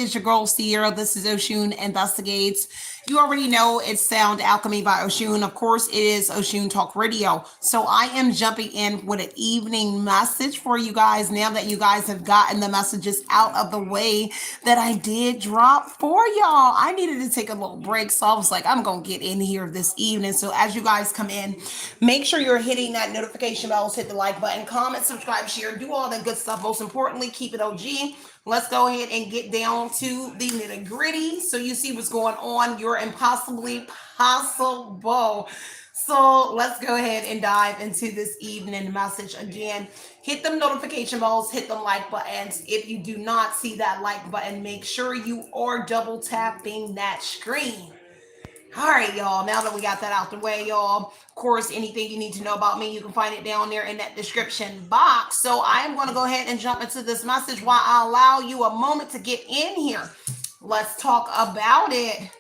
is your girl Sierra. This is Oshun Investigates. You already know it's Sound Alchemy by Oshun. Of course, it is Oshun Talk Radio. So I am jumping in with an evening message for you guys now that you guys have gotten the messages out of the way that I did drop for y'all. I needed to take a little break, so I was like, I'm going to get in here this evening. So as you guys come in, make sure you're hitting that notification bell, hit the like button, comment, subscribe, share, do all that good stuff. Most importantly, keep it OG. Let's go ahead and get down to the nitty gritty so you see what's going on. You're impossibly possible. So let's go ahead and dive into this evening message again. Hit them notification bells, hit them like buttons. If you do not see that like button, make sure you are double tapping that screen. All right, y'all. Now that we got that out the way, y'all, of course, anything you need to know about me, you can find it down there in that description box. So I am going to go ahead and jump into this message while I allow you a moment to get in here. Let's talk about it.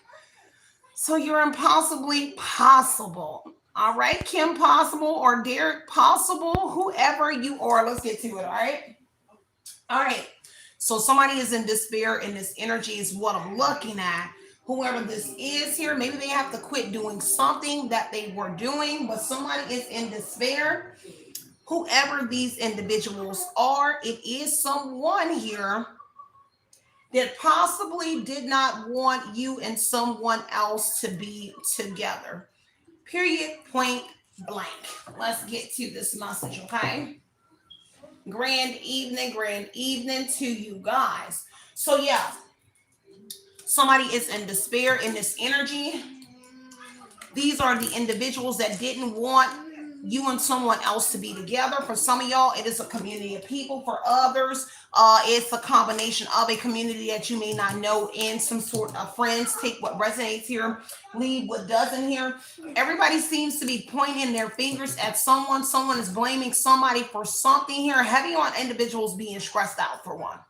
So you're impossibly possible. All right, Kim Possible or Derek Possible, whoever you are. Let's get to it, all right? All right. So somebody is in despair, and this energy is what I'm looking at. Whoever this is here, maybe they have to quit doing something that they were doing, but somebody is in despair. Whoever these individuals are, it is someone here that possibly did not want you and someone else to be together. Period, point blank. Let's get to this message, okay? Grand evening to you guys. So yeah, somebody is in despair in this energy. These are the individuals that didn't want you and someone else to be together. For some of y'all, it is a community of people. For others, it's a combination of a community that you may not know and some sort of friends. Take what resonates here, leave what doesn't here. Everybody seems to be pointing their fingers at someone. Someone is blaming somebody for something here. Heavy on individuals being stressed out for one.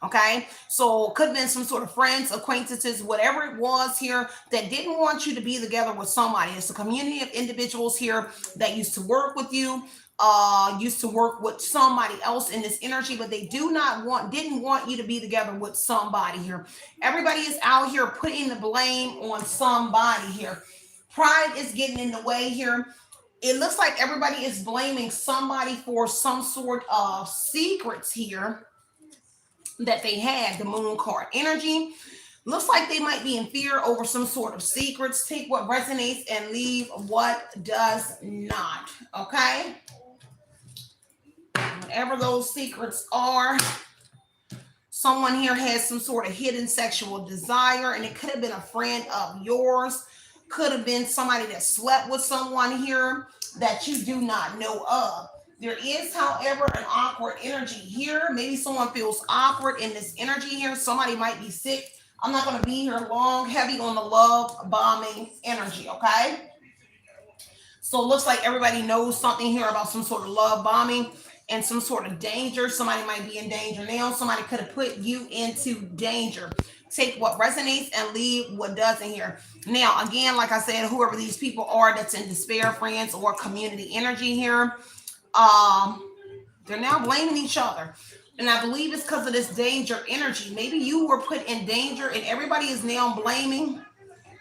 Okay, so could have been some sort of friends, acquaintances, whatever it was here that didn't want you to be together with somebody. It's a community of individuals here that used to work with you, used to work with somebody else in this energy, but they didn't want you to be together with somebody here. Everybody is out here putting the blame on somebody here. Pride is getting in the way here. It looks like everybody is blaming somebody for some sort of secrets here that they had. The moon card energy looks like they might be in fear over some sort of secrets. Take what resonates and leave what does not. Okay, whatever those secrets are, someone here has some sort of hidden sexual desire, and it could have been a friend of yours, could have been somebody that slept with someone here that you do not know of. There is, however, an awkward energy here. Maybe someone feels awkward in this energy here. Somebody might be sick. I'm not going to be here long. Heavy on the love bombing energy, okay? So it looks like everybody knows something here about some sort of love bombing and some sort of danger. Somebody might be in danger now. Somebody could have put you into danger. Take what resonates and leave what doesn't here. Now, again, like I said, whoever these people are that's in despair, friends, or community energy here, they're now blaming each other, and I believe it's because of this danger energy. Maybe you were put in danger and everybody is now blaming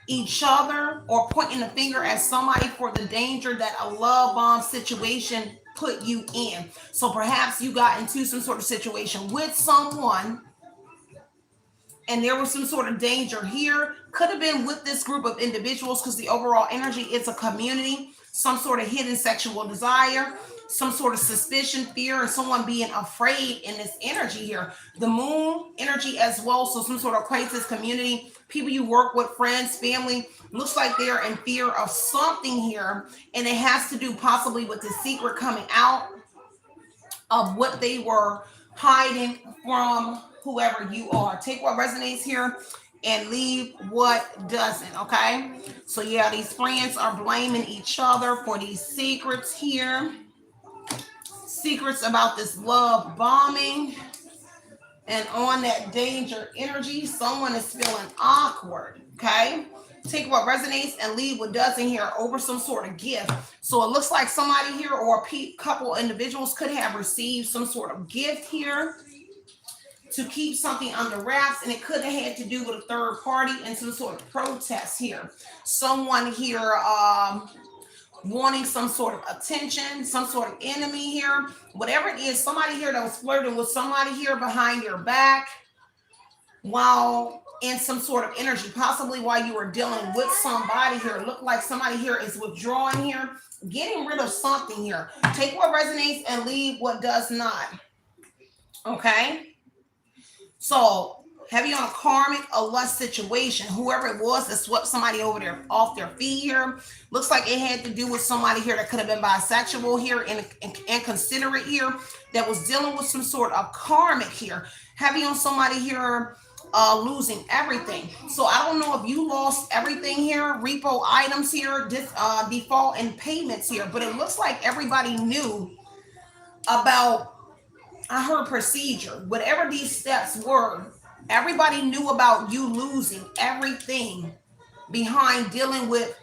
each other or pointing the finger at somebody for the danger that a love bomb situation put you in. So perhaps you got into some sort of situation with someone and there was some sort of danger here. Could have been with this group of individuals because the overall energy is a community, some sort of hidden sexual desire, some sort of suspicion, fear, and someone being afraid in this energy here. The moon energy as well, so some sort of crisis, community, people you work with, friends, family, looks like they're in fear of something here, and it has to do possibly with the secret coming out of what they were hiding from whoever you are. Take what resonates here and leave what doesn't, okay? So yeah, these friends are blaming each other for these secrets here. Secrets about this love bombing, and on that danger energy, someone is feeling awkward, okay? Take what resonates and leave what doesn't here over some sort of gift. So it looks like somebody here or a couple individuals could have received some sort of gift here. to keep something under wraps, and it could have had to do with a third party and some sort of protest here. Someone here wanting some sort of attention, some sort of enemy here, whatever it is, somebody here that was flirting with somebody here behind your back while in some sort of energy, possibly while you were dealing with somebody here. Look like somebody here is withdrawing here, getting rid of something here. Take what resonates and leave what does not. Okay? So, heavy on a karmic or lust situation. Whoever it was that swept somebody over there off their feet here. Looks like it had to do with somebody here that could have been bisexual here and inconsiderate here, that was dealing with some sort of karmic here. Heavy on somebody here losing everything. So I don't know if you lost everything here, repo items here, default and payments here, but it looks like everybody knew about, I heard procedure, whatever these steps were, everybody knew about you losing everything behind dealing with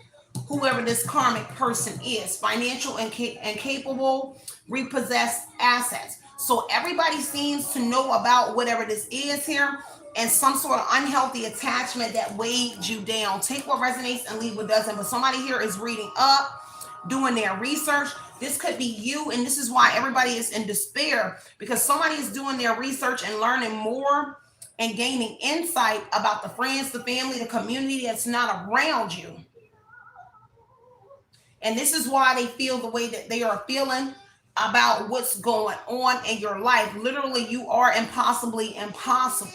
whoever this karmic person is, financial and capable, repossessed assets. So everybody seems to know about whatever this is here, and some sort of unhealthy attachment that weighed you down. Take what resonates and leave what doesn't. But somebody here is reading up, doing their research. This could be you, and this is why everybody is in despair, because somebody is doing their research and learning more and gaining insight about the friends, the family, the community that's not around you. And this is why they feel the way that they are feeling about what's going on in your life. Literally, you are impossibly impossible,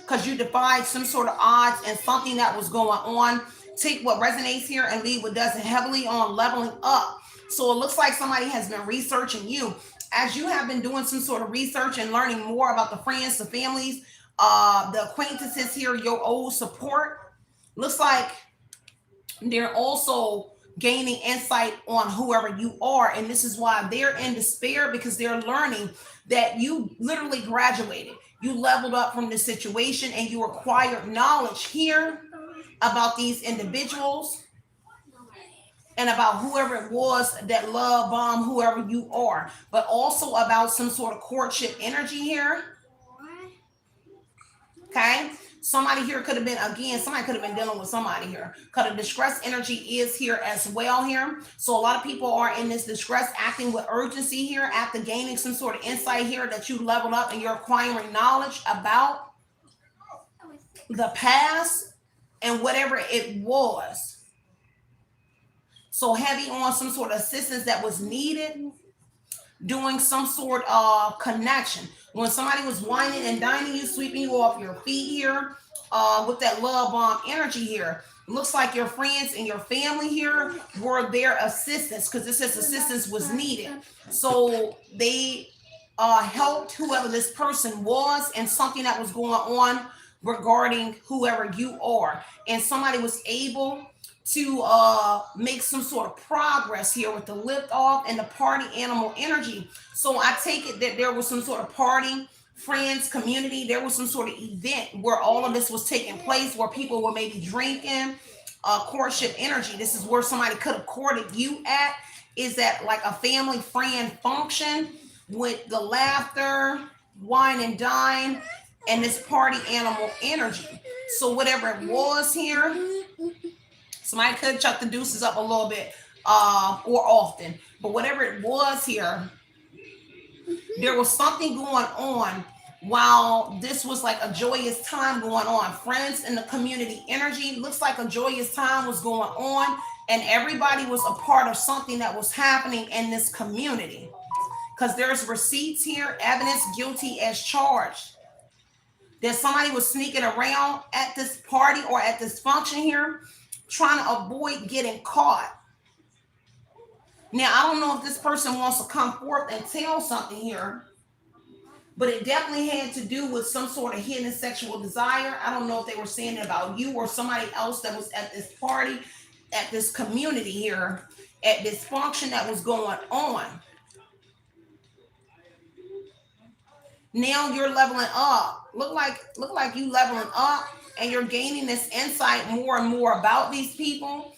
because you defied some sort of odds and something that was going on. Take what resonates here and leave what doesn't. Heavily on leveling up. So it looks like somebody has been researching you. As you have been doing some sort of research and learning more about the friends, the families, the acquaintances here, your old support. Looks like they're also gaining insight on whoever you are. And this is why they're in despair, because they're learning that you literally graduated. You leveled up from this situation and you acquired knowledge here about these individuals and about whoever it was that love bombed whoever you are, but also about some sort of courtship energy here. Okay? Somebody here could have been, again, somebody could have been dealing with somebody here. Because the distress energy is here as well here. So a lot of people are in this distress, acting with urgency here after gaining some sort of insight here that you leveled up and you're acquiring knowledge about the past and whatever it was. So heavy on some sort of assistance that was needed, doing some sort of connection. When somebody was whining and dining you, sweeping you off your feet here, with that love bomb energy here. Looks like your friends and your family here were their assistants, because it says assistance was needed. So they helped whoever this person was and something that was going on regarding whoever you are. And somebody was able to make some sort of progress here with the lift off and the party animal energy. So I take it that there was some sort of party, friends, community. There was some sort of event where all of this was taking place, where people were maybe drinking, courtship energy. This is where somebody could have courted you at, is that like a family friend function with the laughter, wine and dine, and this party animal energy. So whatever it was here, somebody could chuck the deuces up a little bit or often. But whatever it was here, there was something going on while this was like a joyous time going on. Friends in the community energy, looks like a joyous time was going on, and everybody was a part of something that was happening in this community. Because there's receipts here, evidence, guilty as charged. That somebody was sneaking around at this party or at this function here, trying to avoid getting caught. Now, I don't know if this person wants to come forth and tell something here, but it definitely had to do with some sort of hidden sexual desire. I don't know if they were saying it about you or somebody else that was at this party, at this community here, at this function that was going on. Now you're leveling up. Look like you leveling up, and you're gaining this insight more and more about these people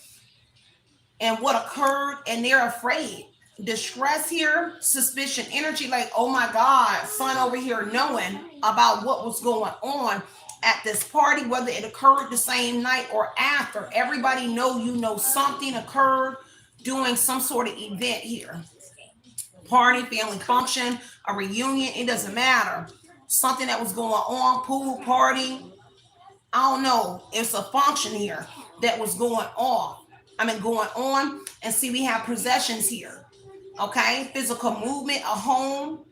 and what occurred, and they're afraid. distress here, suspicion energy, like, oh my God, son over here knowing about what was going on at this party, whether it occurred the same night or after. Everybody know, you know, something occurred doing some sort of event here. Party, family function, a reunion, it doesn't matter. Something that was going on, pool party, I don't know. It's a function here that was going off. I mean, going on. And see, we have possessions here. Okay. Physical movement, a home.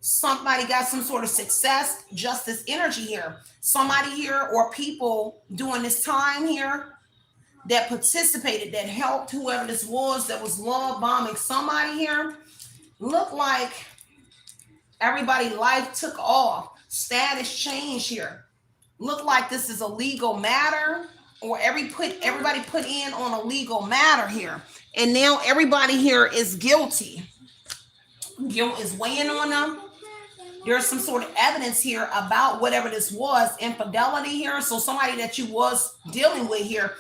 Somebody got some sort of success, justice energy here. Somebody here or people during this time here that participated, that helped whoever this was that was love bombing somebody here. Look like everybody life took off. Status changed here. Look like this is a legal matter, or everybody put in on a legal matter here, and now everybody here is guilty. Guilt is weighing on them. There's some sort of evidence here about whatever this was, infidelity here. So somebody that you was dealing with here,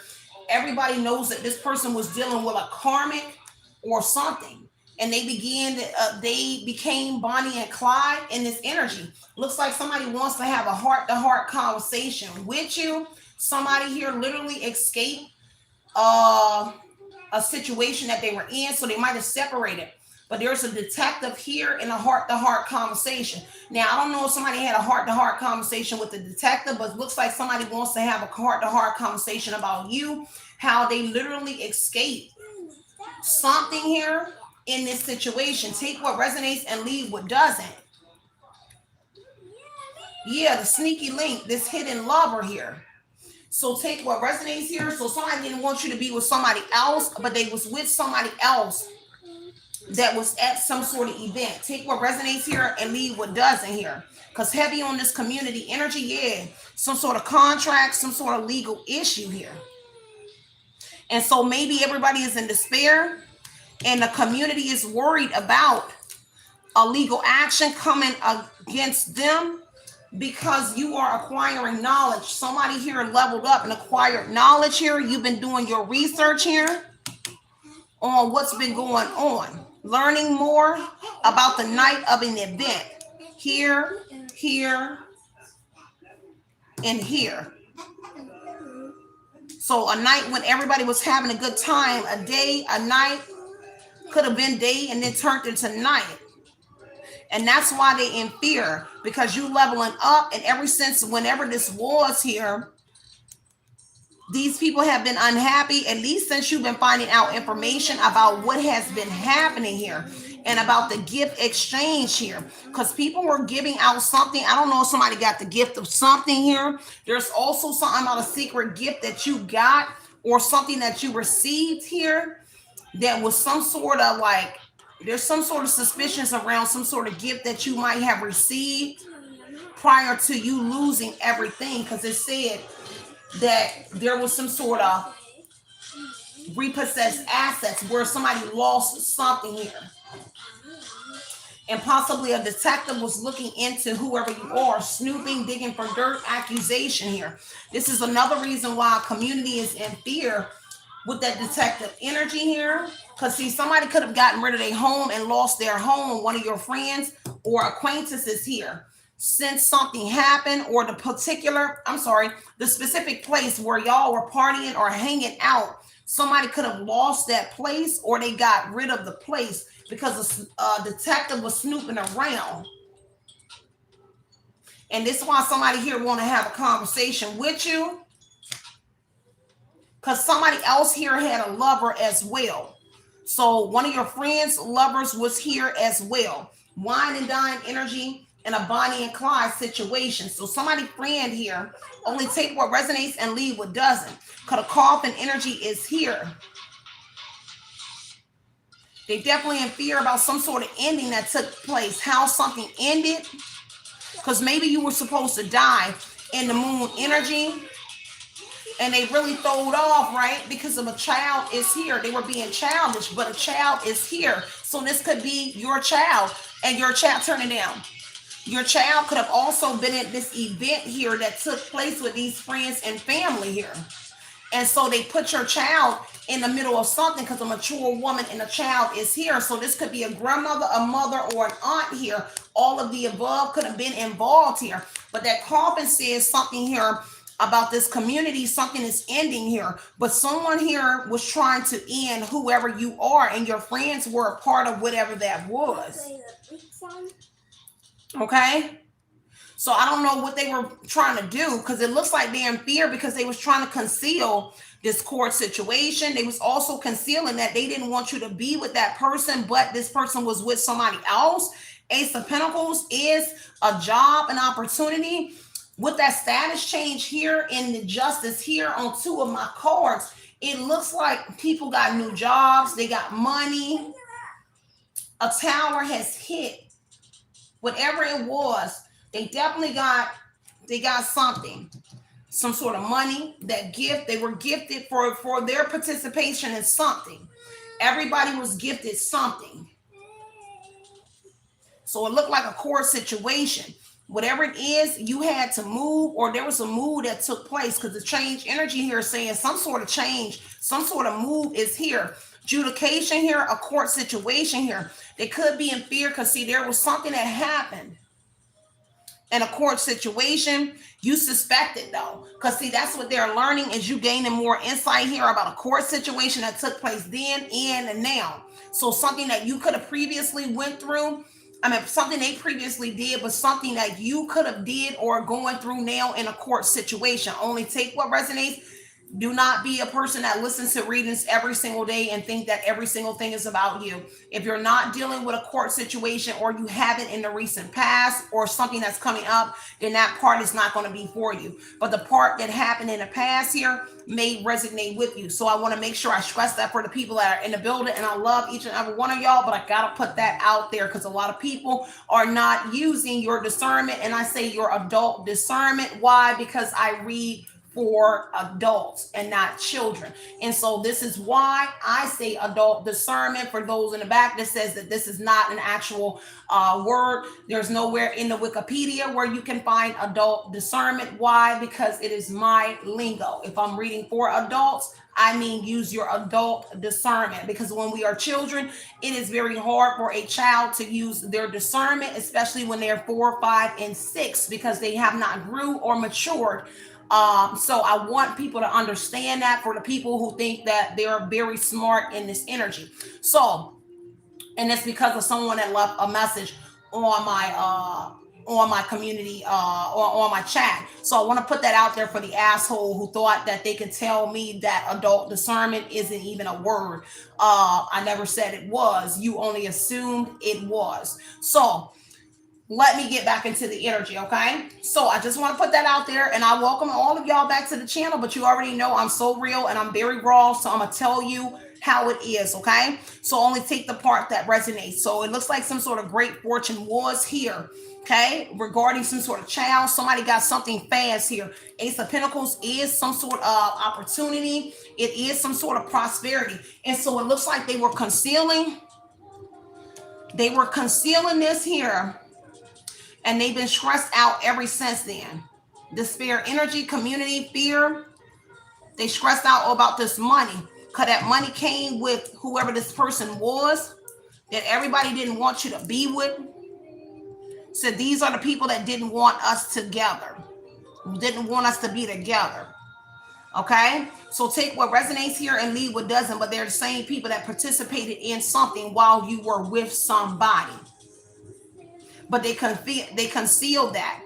everybody knows that this person was dealing with a karmic or something, and they became Bonnie and Clyde in this energy. Looks like somebody wants to have a heart-to-heart conversation with you. Somebody here literally escaped a situation that they were in, so they might have separated. But there's a detective here in a heart-to-heart conversation. Now, I don't know if somebody had a heart-to-heart conversation with the detective, but it looks like somebody wants to have a heart-to-heart conversation about you, how they literally escaped something here in this situation. Take what resonates and leave what doesn't. Yeah, the sneaky link, this hidden lover here. So take what resonates here. So somebody didn't want you to be with somebody else, but they was with somebody else that was at some sort of event. Take what resonates here and leave what doesn't here. Because heavy on this community energy, yeah, some sort of contract, some sort of legal issue here. And so maybe everybody is in despair, and the community is worried about a legal action coming against them because you are acquiring knowledge. Somebody here leveled up and acquired knowledge here. You've been doing your research here on what's been going on, learning more about the night of an event here, here, and here. So a night when everybody was having a good time, a day, a night, could have been day and then turned into night. And that's why they in fear, because you leveling up. And ever since whenever this was here, these people have been unhappy, at least since you've been finding out information about what has been happening here and about the gift exchange here, because people were giving out something. I don't know if somebody got the gift of something here. There's also something about a secret gift that you got or something that you received here that was some sort of like, there's some sort of suspicions around some sort of gift that you might have received prior to you losing everything, because it said that there was some sort of repossessed assets where somebody lost something here. And possibly a detective was looking into whoever you are, snooping, digging for dirt, accusation here. This is another reason why a community is in fear with that detective energy here. Because see, somebody could have gotten rid of their home and lost their home, one of your friends or acquaintances here, since something happened, or the specific place where y'all were partying or hanging out. Somebody could have lost that place, or they got rid of the place because a detective was snooping around. And this is why somebody here want to have a conversation with you, because somebody else here had a lover as well. So one of your friends' lovers was here as well. Wine and dine energy in a Bonnie and Clyde situation. So somebody friend here, only take what resonates and leave what doesn't. Because a coffin energy is here. They definitely in fear about some sort of ending that took place, how something ended. Because maybe you were supposed to die in the moon energy, and they really throwed off, right? Because of a child is here. They were being childish, but a child is here. So this could be your child, and your child, turn it down. Your child could have also been at this event here that took place with these friends and family here. And so they put your child in the middle of something because a mature woman and a child is here. So this could be a grandmother, a mother, or an aunt here. All of the above could have been involved here. But that coffin says something here about this community. Something is ending here. But someone here was trying to end whoever you are, and your friends were a part of whatever that was. Okay? So I don't know what they were trying to do, because it looks like they're in fear because they was trying to conceal this court situation. They was also concealing that they didn't want you to be with that person, but this person was with somebody else. Ace of Pentacles is a job, an opportunity. With that status change here in the justice here on two of my cards, it looks like people got new jobs. They got money. A tower has hit. Whatever it was, they definitely got something, some sort of money, that gift. They were gifted for their participation in something. Everybody was gifted something. So it looked like a court situation. Whatever it is, you had to move, or there was a move that took place, because the change energy here is saying some sort of change, some sort of move is here. Adjudication here, a court situation here. They could be in fear because, see, there was something that happened in a court situation. You suspect it though, because see, that's what they're learning, is you gaining more insight here about a court situation that took place then and now. So something that you could have previously went through, I mean, something they previously did, but something that you could have did or going through now in a court situation. Only take what resonates. Do not be a person that listens to readings every single day and think that every single thing is about you. If you're not dealing with a court situation, or you haven't in the recent past, or something that's coming up, then that part is not going to be for you. But the part that happened in the past here may resonate with you. So I want to make sure I stress that for the people that are in the building. And I love each and every one of y'all, but I got to put that out there because a lot of people are not using your discernment. And I say your adult discernment. Why? Because I read for adults and not children. And so this is why I say adult discernment. For those in the back that says that this is not an actual word, there's nowhere in the Wikipedia where you can find adult discernment. Why? Because it is my lingo. If I'm reading for adults, I mean use your adult discernment, because when we are children, it is very hard for a child to use their discernment, especially when they're 4, 5, and 6, because they have not grew or matured. So I want people to understand that, for the people who think that they're very smart in this energy. So, and it's because of someone that left a message on my community, or on my chat. So I want to put that out there for the asshole who thought that they could tell me that adult discernment isn't even a word. I never said it was. You only assumed it was. So let me get back into the energy, okay? So I just want to put that out there, and I welcome all of y'all back to the channel, but you already know I'm so real and I'm very raw, so I'm going to tell you how it is, okay? So only take the part that resonates. So it looks like some sort of great fortune was here, okay? Regarding some sort of child, somebody got something fast here. Ace of Pentacles is some sort of opportunity. It is some sort of prosperity. And so it looks like they were concealing this here. And they've been stressed out ever since then. Despair energy, community, fear. They stressed out about this money, because that money came with whoever this person was that everybody didn't want you to be with. So these are the people that didn't want us together, didn't want us to be together. Okay, so take what resonates here and leave what doesn't. But they're the same people that participated in something while you were with somebody. But they concealed that.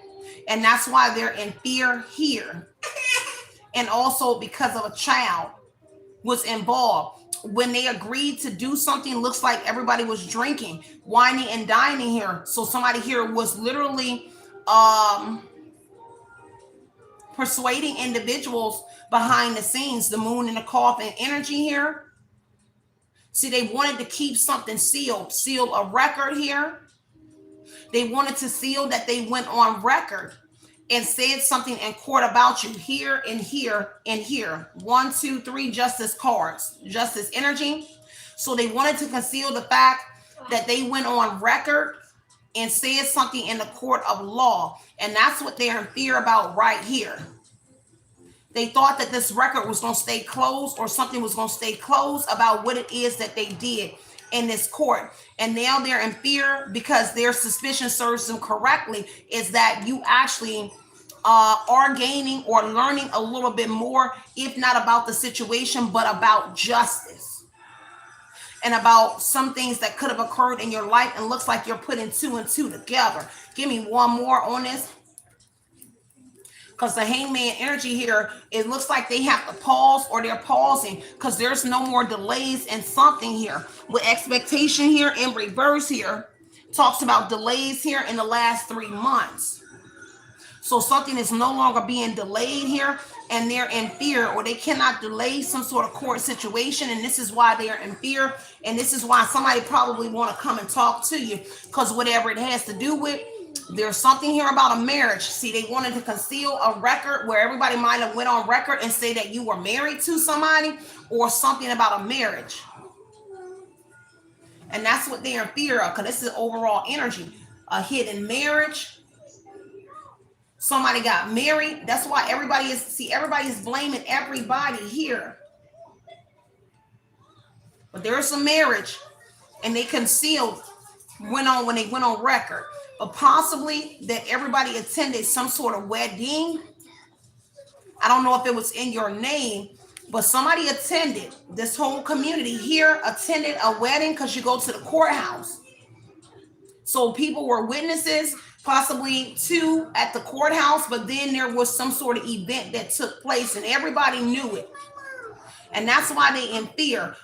And that's why they're in fear here. And also because of a child was involved. When they agreed to do something, looks like everybody was drinking, whining, and dining here. So somebody here was literally persuading individuals behind the scenes. The moon and the coffin energy here. See, they wanted to keep something sealed. Seal a record here. They wanted to seal that they went on record and said something in court about you here and here and here. 1, 2, 3 justice cards, justice energy. So they wanted to conceal the fact that they went on record and said something in the court of law. And that's what they're in fear about right here. They thought that this record was going to stay closed, or something was going to stay closed about what it is that they did in this court. And now they're in fear because their suspicion serves them correctly, is that you actually are gaining or learning a little bit more, if not about the situation, but about justice and about some things that could have occurred in your life. And looks like you're putting two and two together. Give me one more on this. Because the hangman energy here, it looks like they have to pause, or they're pausing because there's no more delays in something here. With expectation here in reverse here, talks about delays here in the last 3 months. So something is no longer being delayed here, and they're in fear, or they cannot delay some sort of court situation. And this is why they are in fear. And this is why somebody probably want to come and talk to you, because whatever it has to do with, there's something here about a marriage. See, they wanted to conceal a record where everybody might have went on record and say that you were married to somebody, or something about a marriage. And that's what they're in fear of, because this is overall energy. A hidden marriage. Somebody got married. That's why everybody is blaming everybody here. But there's some marriage, and they concealed when they went on record. But possibly that everybody attended some sort of wedding. I don't know if it was in your name, but somebody attended. This whole community here attended a wedding, because you go to the courthouse. So people were witnesses, possibly 2 at the courthouse, but then there was some sort of event that took place, and everybody knew it. And that's why they in fear.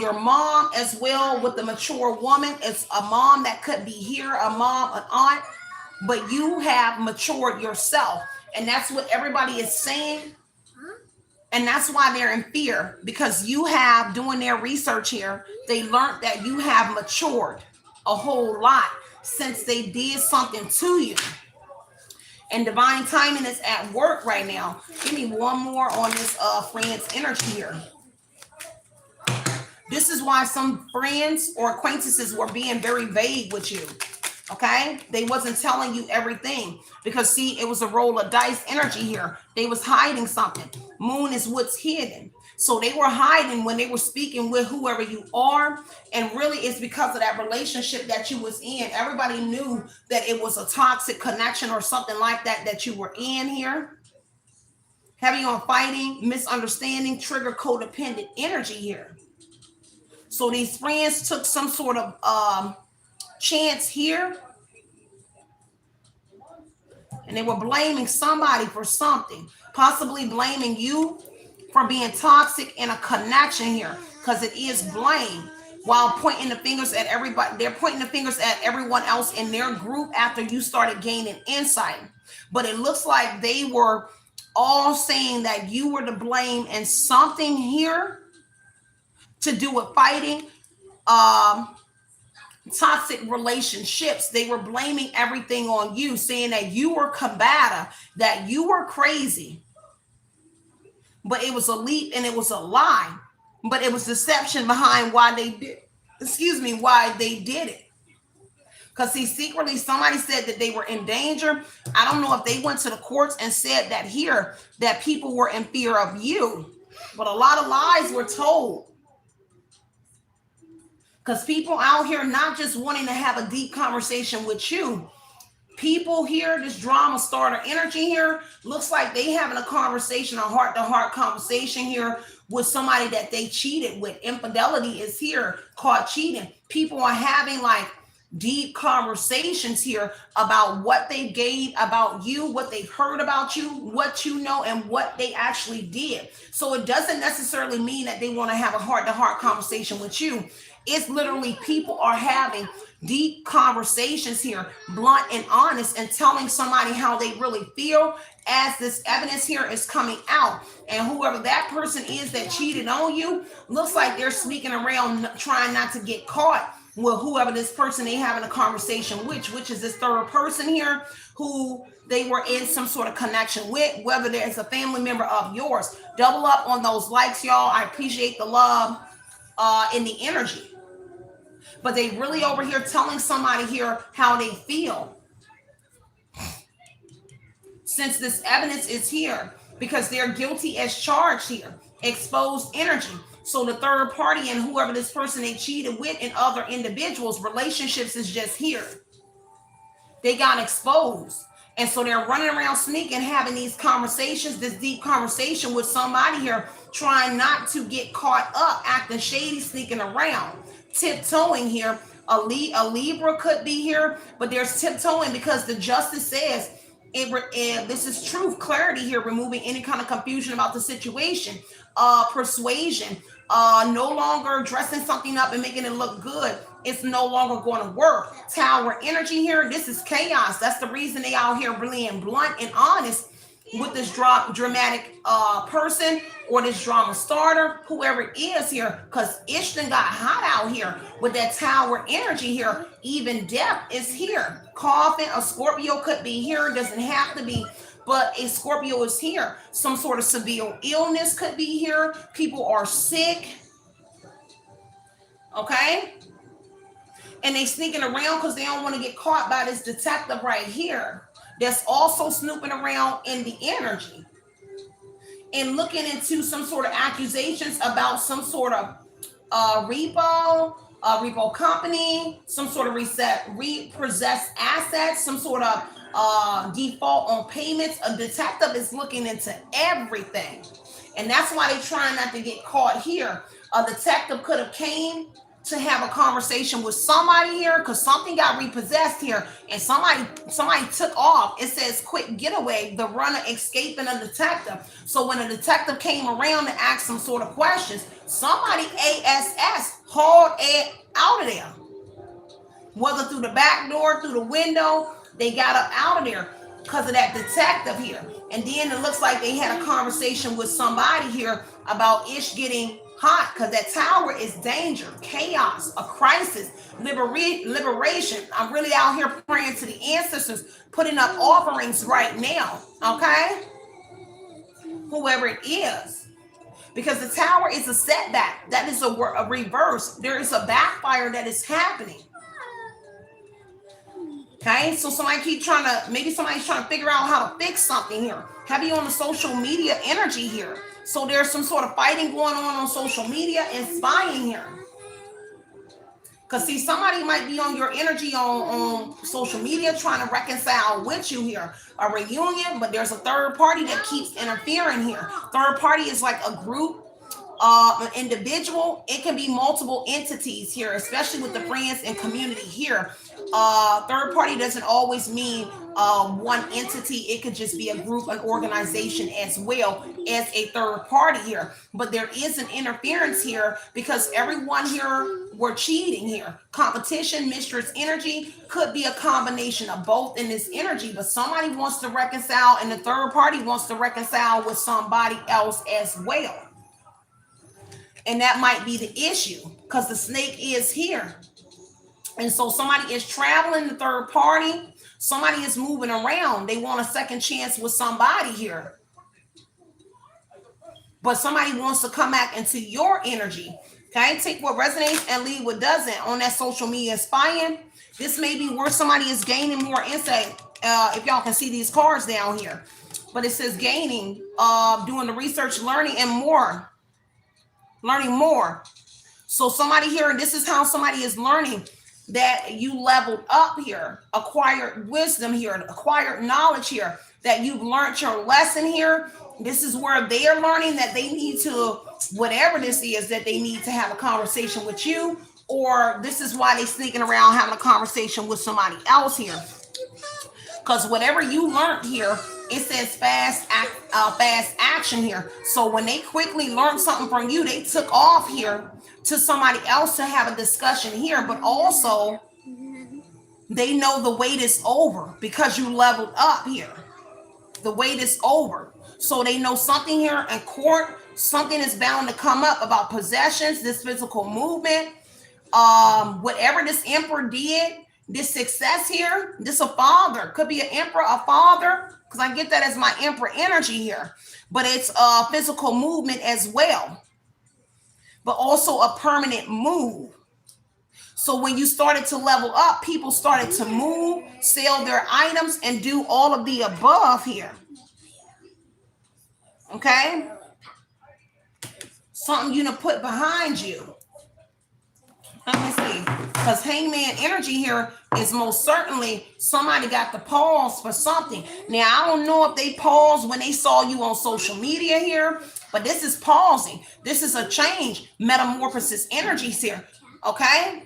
Your mom as well, with the mature woman. It's a mom that could be here, a mom, an aunt, but you have matured yourself. And that's what everybody is saying. And that's why they're in fear, because you have, doing their research here, they learned that you have matured a whole lot since they did something to you. And divine timing is at work right now. Give me one more on this friend's energy here. This is why some friends or acquaintances were being very vague with you. Okay? They wasn't telling you everything. Because see, it was a roll of dice energy here. They was hiding something. Moon is what's hidden. So they were hiding when they were speaking with whoever you are. And really it's because of that relationship that you was in. Everybody knew that it was a toxic connection or something like that you were in here. Heavy on fighting, misunderstanding, trigger codependent energy here. So these friends took some sort of chance here. And they were blaming somebody for something. Possibly blaming you for being toxic in a connection here. Because it is blame. While pointing the fingers at everybody. They're pointing the fingers at everyone else in their group after you started gaining insight. But it looks like they were all saying that you were to blame in something here. To do with fighting, toxic relationships. They were blaming everything on you, saying that you were combative, that you were crazy. But it was a leap and it was a lie. But it was deception behind why they did, why they did it. Because see, secretly somebody said that they were in danger. I don't know if they went to the courts and said that here, that people were in fear of you. But a lot of lies were told. Because people out here not just wanting to have a deep conversation with you. People here, this drama starter energy here, looks like they having a conversation, a heart-to-heart conversation here with somebody that they cheated with. Infidelity is here, called cheating. People are having like deep conversations here about what they gained about you, what they've heard about you, what you know, and what they actually did. So it doesn't necessarily mean that they want to have a heart-to-heart conversation with you. It's literally people are having deep conversations here, blunt and honest, and telling somebody how they really feel as this evidence here is coming out. And whoever that person is that cheated on you, looks like they're sneaking around trying not to get caught with whoever this person they having a conversation with, which is this third person here who they were in some sort of connection with, whether there's a family member of yours. Double up on those likes, y'all. I appreciate the love in the energy. But they really over here telling somebody here how they feel. Since this evidence is here, because they're guilty as charged here. Exposed energy. So the third party and whoever this person they cheated with and other individuals, relationships is just here. They got exposed. And so they're running around sneaking, having these conversations, this deep conversation with somebody here, trying not to get caught up, acting shady, sneaking around, tiptoeing here. A Libra could be here, but there's tiptoeing because the justice says this is truth, clarity here, removing any kind of confusion about the situation, persuasion, no longer dressing something up and making it look good. It's no longer going to work. Tower energy here. This is chaos. That's the reason they out here being blunt and honest with this dramatic person or this drama starter, whoever it is here, because Ishton got hot out here with that tower energy here. Even death is here. Coffin, a Scorpio could be here. Doesn't have to be, but a Scorpio is here. Some sort of severe illness could be here. People are sick. Okay? And they sneaking around because they don't want to get caught by this detective right here that's also snooping around in the energy and looking into some sort of accusations about some sort of repo company, some sort of repossessed assets, some sort of default on payments. A detective is looking into everything. And that's why they're trying not to get caught here. A detective could have came to have a conversation with somebody here because something got repossessed here and somebody took off. It says quick getaway, the runner escaping a detective. So when a detective came around to ask some sort of questions, somebody hauled it out of there. Whether through the back door, through the window, they got up out of there because of that detective here. And then it looks like they had a conversation with somebody here about Ish getting hot because that tower is danger, chaos, a crisis, liberation. I'm really out here praying to the ancestors, putting up offerings right now, okay? Whoever it is. Because the tower is a setback. That is a reverse. There is a backfire that is happening. Okay, so maybe somebody's trying to figure out how to fix something here. Heavy on the social media energy here. So there's some sort of fighting going on social media and spying here. Because see, somebody might be on your energy on social media trying to reconcile with you here. A reunion, but there's a third party that keeps interfering here. Third party is like a group, an individual. It can be multiple entities here, especially with the friends and community here. Third party doesn't always mean one entity. It could just be a group, an organization as well as a third party here. But there is an interference here because everyone here were cheating here. Competition, mistress energy could be a combination of both in this energy, but somebody wants to reconcile and the third party wants to reconcile with somebody else as well. And that might be the issue because the snake is here. And so somebody is traveling, the third party, somebody is moving around. They want a second chance with somebody here. But somebody wants to come back into your energy. Okay, take what resonates and leave what doesn't on that social media spying. This may be where somebody is gaining more insight. If y'all can see these cards down here. But it says gaining, doing the research, learning and more. Learning more. So somebody here, and this is how somebody is learning that you leveled up here, acquired wisdom here, acquired knowledge here, that you've learned your lesson here. This is where they are learning that they need to, whatever this is, that they need to have a conversation with you, or this is why they sneaking around having a conversation with somebody else here. Because whatever you learned here, it says fast action here. So when they quickly learned something from you, they took off here to somebody else to have a discussion here, but also they know the wait is over because you leveled up here. The wait is over. So they know something here in court, something is bound to come up about possessions, this physical movement, whatever this emperor did, this success here, this a father, could be an emperor, a father, because I get that as my emperor energy here, but it's a physical movement as well, but also a permanent move. So when you started to level up, people started to move, sell their items, and do all of the above here. Okay? Something you to put behind you. Let me see. Because hangman energy here is most certainly somebody got to pause for something. Now, I don't know if they paused when they saw you on social media here, but this is pausing. This is a change. Metamorphosis energies here. Okay?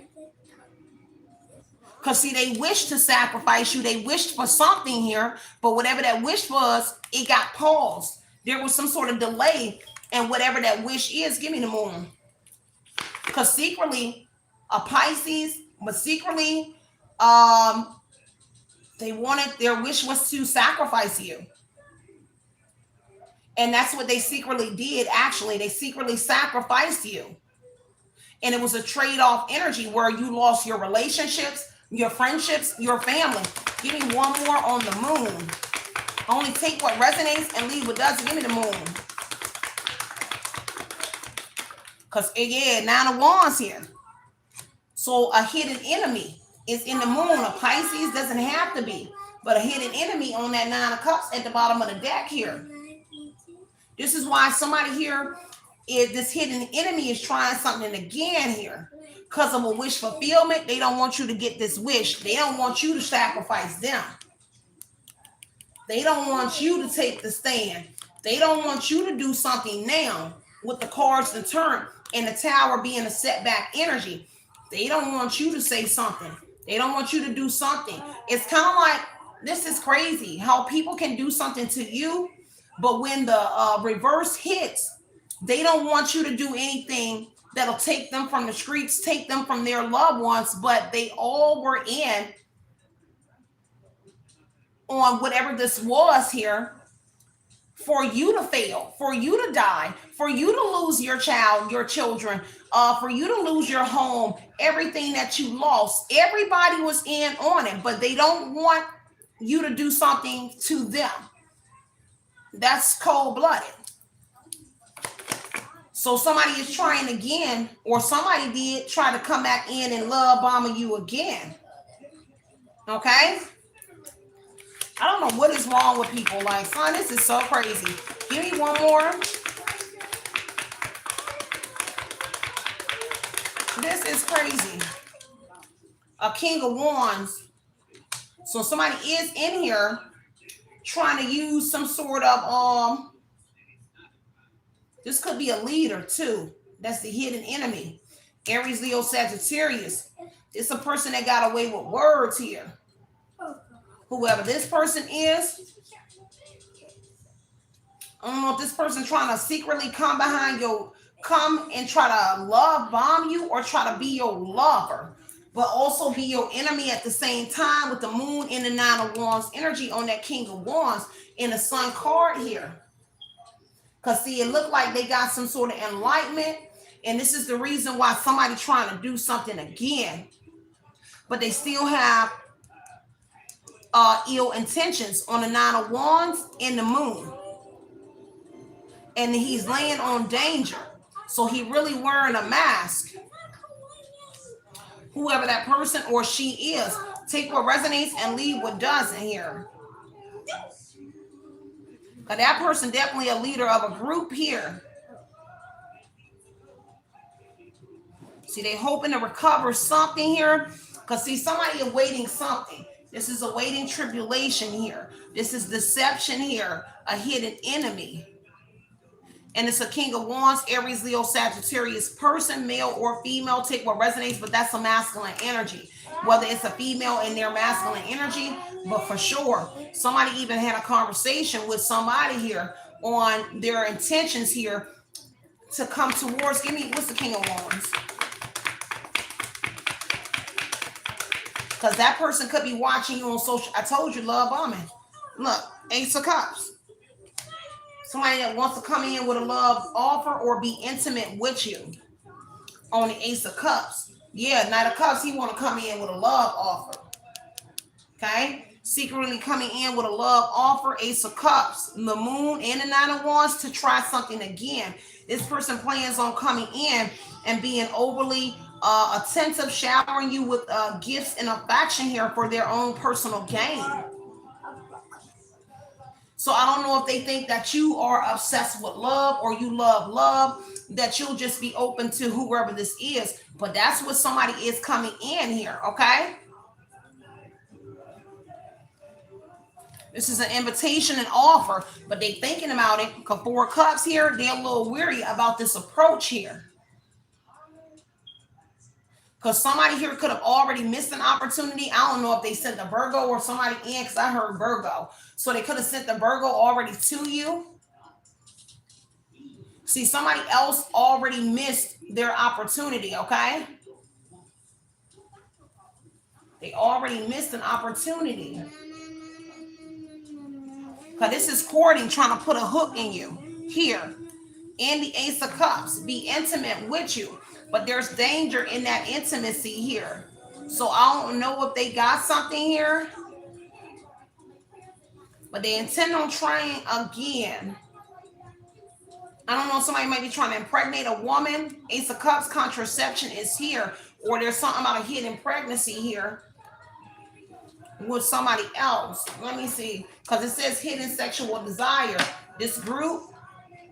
Because see, they wished to sacrifice you. They wished for something here, but whatever that wish was, it got paused. There was some sort of delay, and whatever that wish is, give me the moon. Because secretly, a Pisces, but secretly, they wanted, their wish was to sacrifice you. And that's what they secretly did. Actually, they secretly sacrificed you. And it was a trade-off energy where you lost your relationships, your friendships, your family. Give me one more on the moon. Only take what resonates and leave what doesn't. Give me the moon. Because, yeah, 9 of Wands here. So a hidden enemy is in the moon. A Pisces doesn't have to be. But a hidden enemy on that 9 of Cups at the bottom of the deck here. This is why somebody here, is this hidden enemy is trying something again here. Because of a wish fulfillment, they don't want you to get this wish. They don't want you to sacrifice them. They don't want you to take the stand. They don't want you to do something now with the cards to turn and the Tower being a setback energy. They don't want you to say something. They don't want you to do something. It's kind of like, this is crazy how people can do something to you, but when the reverse hits, they don't want you to do anything that'll take them from the streets, take them from their loved ones, but they all were in on whatever this was here for you to fail, for you to die, for you to lose your child, your children, for you to lose your home, everything that you lost. Everybody was in on it, but they don't want you to do something to them. That's cold-blooded. So somebody is trying again, or somebody did try to come back in and love bomb you again. Okay? I don't know what is wrong with people. Like, son, this is so crazy. Give me one more. This is crazy. A King of Wands. So somebody is in here trying to use some sort of, this could be a leader too. That's the hidden enemy. Aries, Leo, Sagittarius. It's a person that got away with words here. Whoever this person is, I don't know if this person trying to secretly come behind your, come and try to love bomb you or try to be your lover, but also be your enemy at the same time with the moon in the 9 of Wands energy on that King of Wands in the Sun card here. Because see, it looked like they got some sort of enlightenment, and this is the reason why somebody trying to do something again, but they still have ill intentions on the 9 of Wands in the moon. And he's laying on danger. So he really wearing a mask. Whoever that person or she is. Take what resonates and leave what doesn't here. But that person definitely a leader of a group here. See, they hoping to recover something here. Because see, somebody awaiting something. This is awaiting tribulation here. This is deception here. A hidden enemy. And it's a King of Wands, Aries, Leo, Sagittarius person, male or female. Take what resonates, but that's a masculine energy. Whether it's a female in their masculine energy, but for sure, somebody even had a conversation with somebody here on their intentions here to come towards. Give me, what's the King of Wands? Because that person could be watching you on social. I told you, love bombing. Look, Ace of Cups. Somebody that wants to come in with a love offer or be intimate with you on the Ace of Cups. Yeah, Knight of Cups, he want to come in with a love offer. Okay? Secretly coming in with a love offer, Ace of Cups, the moon and the 9 of Wands to try something again. This person plans on coming in and being overly attentive, showering you with gifts and affection here for their own personal gain. So I don't know if they think that you are obsessed with love or you love love, that you'll just be open to whoever this is. But that's what somebody is coming in here, okay? This is an invitation and offer, but they thinking about it. Because 4 of Cups here, they're a little weary about this approach here. Because somebody here could have already missed an opportunity. I don't know if they sent the Virgo or somebody in, because I heard Virgo. So they could have sent the Virgo already to you. See, somebody else already missed their opportunity, okay? They already missed an opportunity. Because this is courting, trying to put a hook in you here. And the Ace of Cups, be intimate with you. But there's danger in that intimacy here. So I don't know if they got something here. But they intend on trying again. I don't know, somebody might be trying to impregnate a woman. Ace of Cups, contraception is here. Or there's something about a hidden pregnancy here with somebody else. Let me see. Because it says hidden sexual desire. This group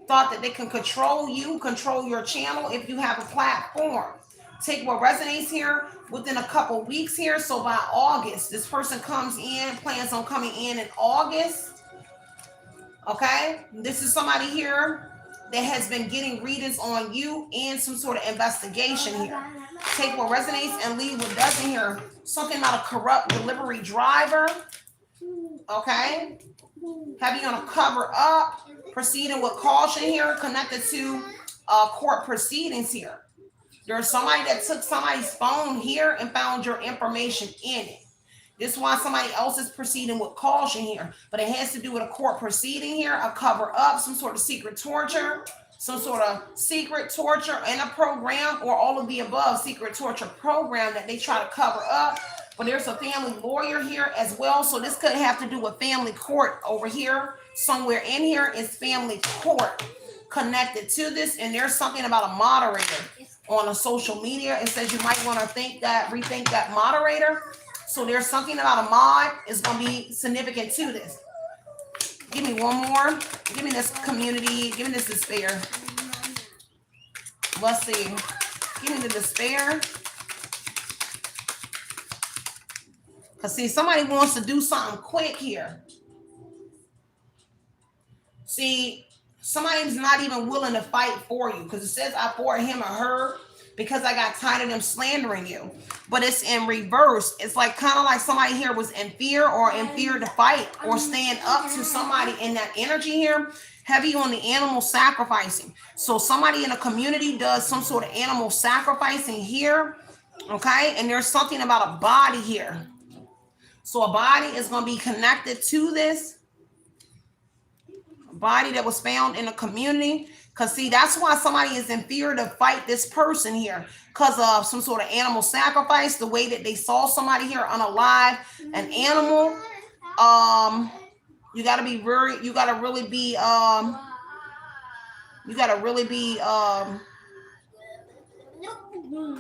thought that they can control you, control your channel if you have a platform. Take what resonates here within a couple weeks here. So by August, this person comes in, plans on coming in August. Okay? This is somebody here that has been getting readings on you and some sort of investigation here. Take what resonates and leave what doesn't here. Something about a corrupt delivery driver. Okay? Have you gonna cover up? Proceeding with caution here, connected to court proceedings here. There's somebody that took somebody's phone here and found your information in it. This is why somebody else is proceeding with caution here. But it has to do with a court proceeding here, a cover up, some sort of secret torture, some sort of secret torture in a program, or all of the above secret torture program that they try to cover up. But there's a family lawyer here as well. So this could have to do with family court over here. Somewhere in here is family court connected to this. And there's something about a moderator on a social media. It says you might want to rethink that moderator. So there's something about a mod is going to be significant to this. Give me one more. Give me this community. Give me this despair. Let's see. Give me the despair. Because see, somebody wants to do something quick here. See, somebody's not even willing to fight for you. Because it says I for him or her because I got tired of them slandering you. But it's in reverse. It's like kind of like somebody here was in fear or in fear to fight or stand up to somebody in that energy here. Heavy on the animal sacrificing. So somebody in a community does some sort of animal sacrificing here. Okay. And there's something about a body here. So a body is going to be connected to this. A body that was found in a community. Because see, that's why somebody is in fear to fight this person here. Because of some sort of animal sacrifice. The way that they saw somebody here unalive. An animal. You got to be very, you got to really be, I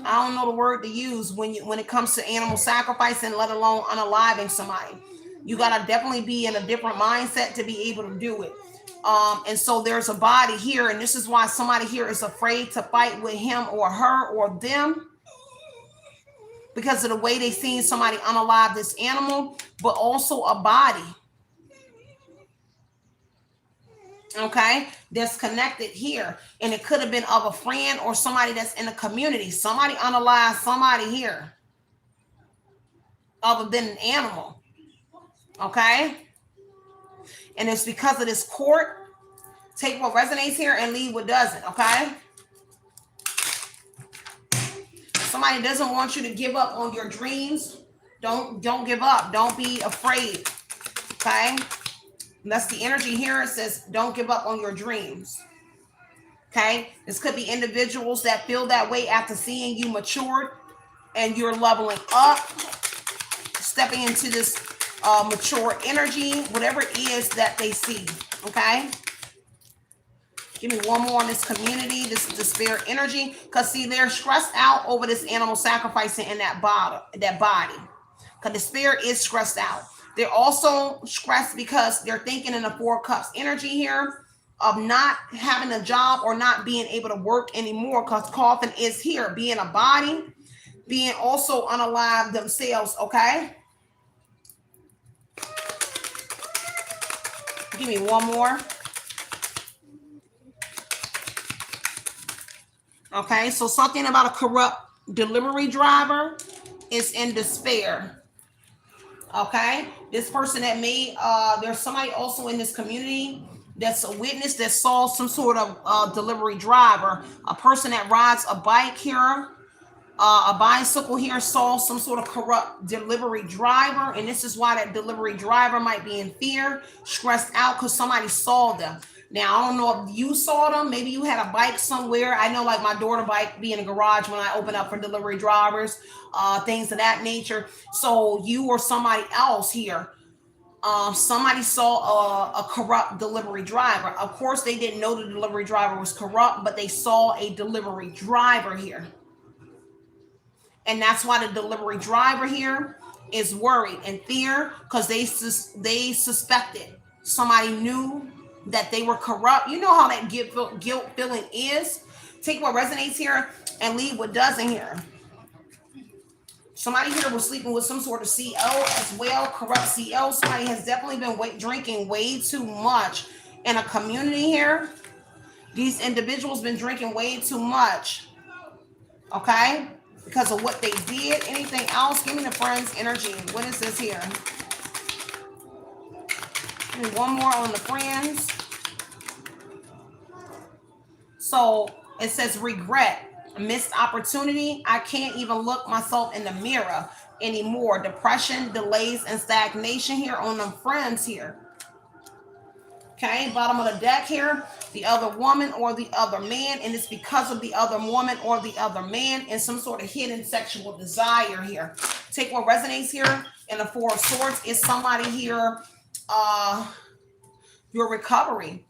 don't know the word to use when it comes to animal sacrificing, let alone unaliving somebody. You got to definitely be in a different mindset to be able to do it. And so there's a body here, and this is why somebody here is afraid to fight with him or her or them, because of the way they seen somebody unalive this animal, but also a body. Okay, that's connected here, and it could have been of a friend or somebody that's in the community. Somebody unalive somebody here, other than an animal. Okay, and it's because of this court. Take what resonates here and leave what doesn't. Okay, somebody doesn't want you to give up on your dreams. Don't give up. Don't be afraid. Okay. That's the energy here. It says, don't give up on your dreams. Okay. This could be individuals that feel that way after seeing you matured and you're leveling up, stepping into this mature energy, whatever it is that they see. Okay. Give me one more on this community, this despair energy. Because see, they're stressed out over this animal sacrificing in that body. Because the spirit is stressed out. They're also stressed because they're thinking in the Four of Cups energy here of not having a job or not being able to work anymore, because coffin is here, being a body, being also unalive themselves, okay? Give me one more. Okay, so something about a corrupt delivery driver is in despair. Okay, this person that may, there's somebody also in this community that's a witness that saw some sort of delivery driver, a person that rides a bike here, a bicycle here, saw some sort of corrupt delivery driver, and this is why that delivery driver might be in fear, stressed out, because somebody saw them. Now, I don't know if you saw them. Maybe you had a bike somewhere. I know, like, my daughter bike be in the garage when I open up for delivery drivers, things of that nature. So you or somebody else here, somebody saw a corrupt delivery driver. Of course, they didn't know the delivery driver was corrupt, but they saw a delivery driver here. And that's why the delivery driver here is worried and fear, because they suspected somebody knew that they were corrupt. You know how that guilt feeling is. Take what resonates here and leave what doesn't here. Somebody here was sleeping with some sort of CO as well, corrupt CO. Somebody has definitely been drinking way too much in a community here. These individuals been drinking way too much, okay, because of what they did. Anything else? Give me the friends energy. What is this here? Give me one more on the friends. So it says regret, missed opportunity. I can't even look myself in the mirror anymore. Depression, delays, and stagnation here on them friends here. Okay, bottom of the deck here, the other woman or the other man, and it's because of the other woman or the other man and some sort of hidden sexual desire here. Take what resonates here in the Four of Swords. Is somebody here, your recovery.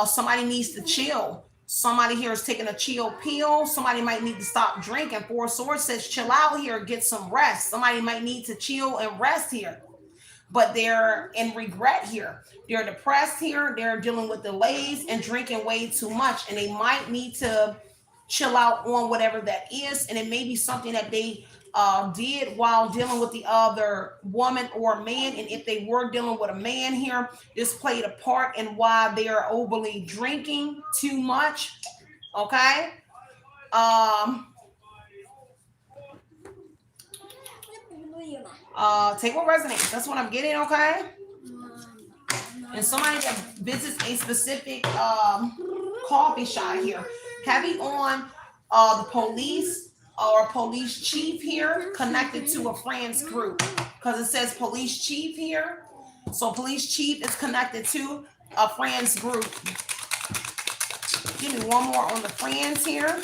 Somebody needs to chill. Somebody here is taking a chill pill. Somebody might need to stop drinking. Four of Swords says chill out here, get some rest. Somebody might need to chill and rest here. But they're in regret here. They're depressed here. They're dealing with delays and drinking way too much. And they might need to chill out on whatever that is. And it may be something that they did while dealing with the other woman or man. And if they were dealing with a man here, this played a part in why they are overly drinking too much. Okay. Take what resonates. That's what I'm getting, okay? And somebody that visits a specific coffee shop here. Heavy on the police or police chief here, connected to a friends group, because it says police chief here. So police chief is connected to a friends group. Give me one more on the friends here.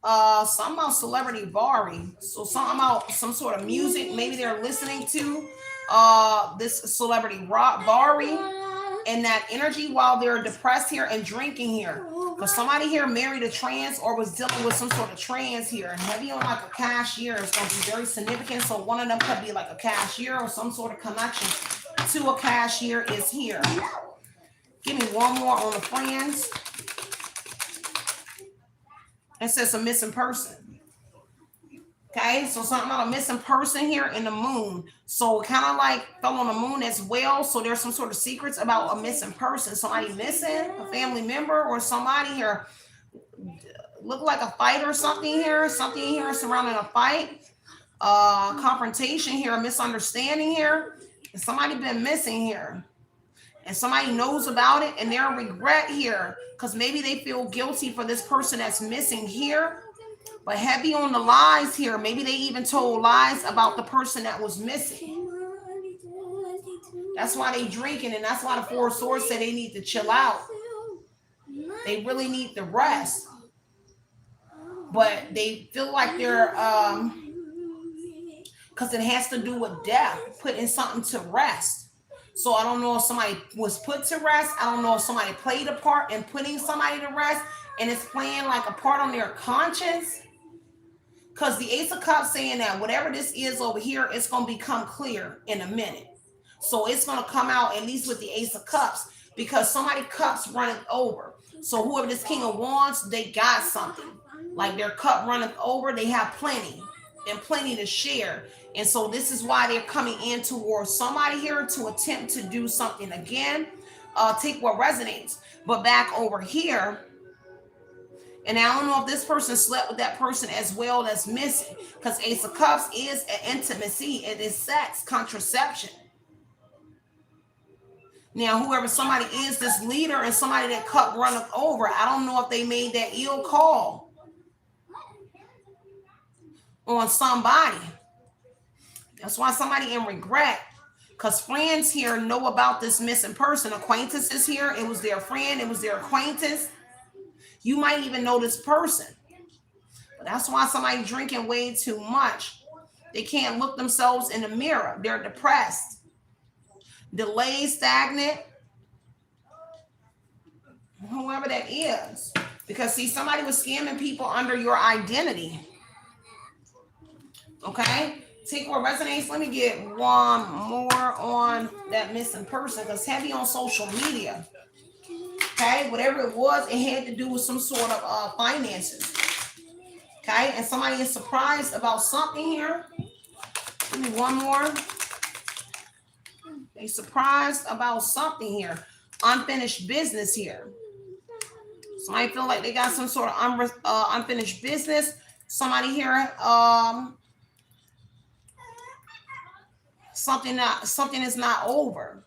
Something about celebrity Bari. So something about some sort of music. Maybe they're listening to this celebrity Bari and that energy while they're depressed here and drinking here. Because somebody here married a trans or was dealing with some sort of trans here. And heavy on like a cashier is going to be very significant. So one of them could be like a cashier or some sort of connection to a cashier is here. Give me one more on the friends. It says a missing person. Okay, so something about a missing person here in the moon. So kind of like fell on the moon as well. So there's some sort of secrets about a missing person. Somebody missing, a family member, or somebody here look like a fight or something here. Something here surrounding a fight. Confrontation here, a misunderstanding here. And somebody been missing here. And somebody knows about it and they're in regret here because maybe they feel guilty for this person that's missing here, but heavy on the lies here. Maybe they even told lies about the person that was missing. That's why they drinking, and that's why the Four of Swords say they need to chill out. They really need to rest, but they feel like they're because it has to do with death, putting something to rest. So I don't know if somebody was put to rest. I don't know if somebody played a part in putting somebody to rest, and it's playing like a part on their conscience. Because the Ace of Cups saying that whatever this is over here, it's going to become clear in a minute. So it's going to come out at least with the Ace of Cups, because somebody cups running over. So whoever this King of Wands, they got something. Like their cup running over, they have plenty and plenty to share. And so this is why they're coming in towards somebody here to attempt to do something again. Take what resonates. But back over here, and I don't know if this person slept with that person as well that's missing, because Ace of Cups is an intimacy. It is sex, contraception. Now, whoever somebody is, this leader and somebody that cup runneth over, I don't know if they made that ill call on somebody. That's why somebody in regret, because friends here know about this missing person. Acquaintances here, it was their friend, it was their acquaintance. You might even know this person. But that's why somebody drinking way too much. They can't look themselves in the mirror. They're depressed. Delayed, stagnant, whoever that is. Because see, somebody was scamming people under your identity. Okay? Take what resonates. Let me get one more on that missing person, because heavy on social media. Okay? Whatever it was, it had to do with some sort of finances. Okay? And somebody is surprised about something here. Give me one more. They surprised about something here. Unfinished business here. Somebody feel like they got some sort of unfinished business. Somebody here, something is not over.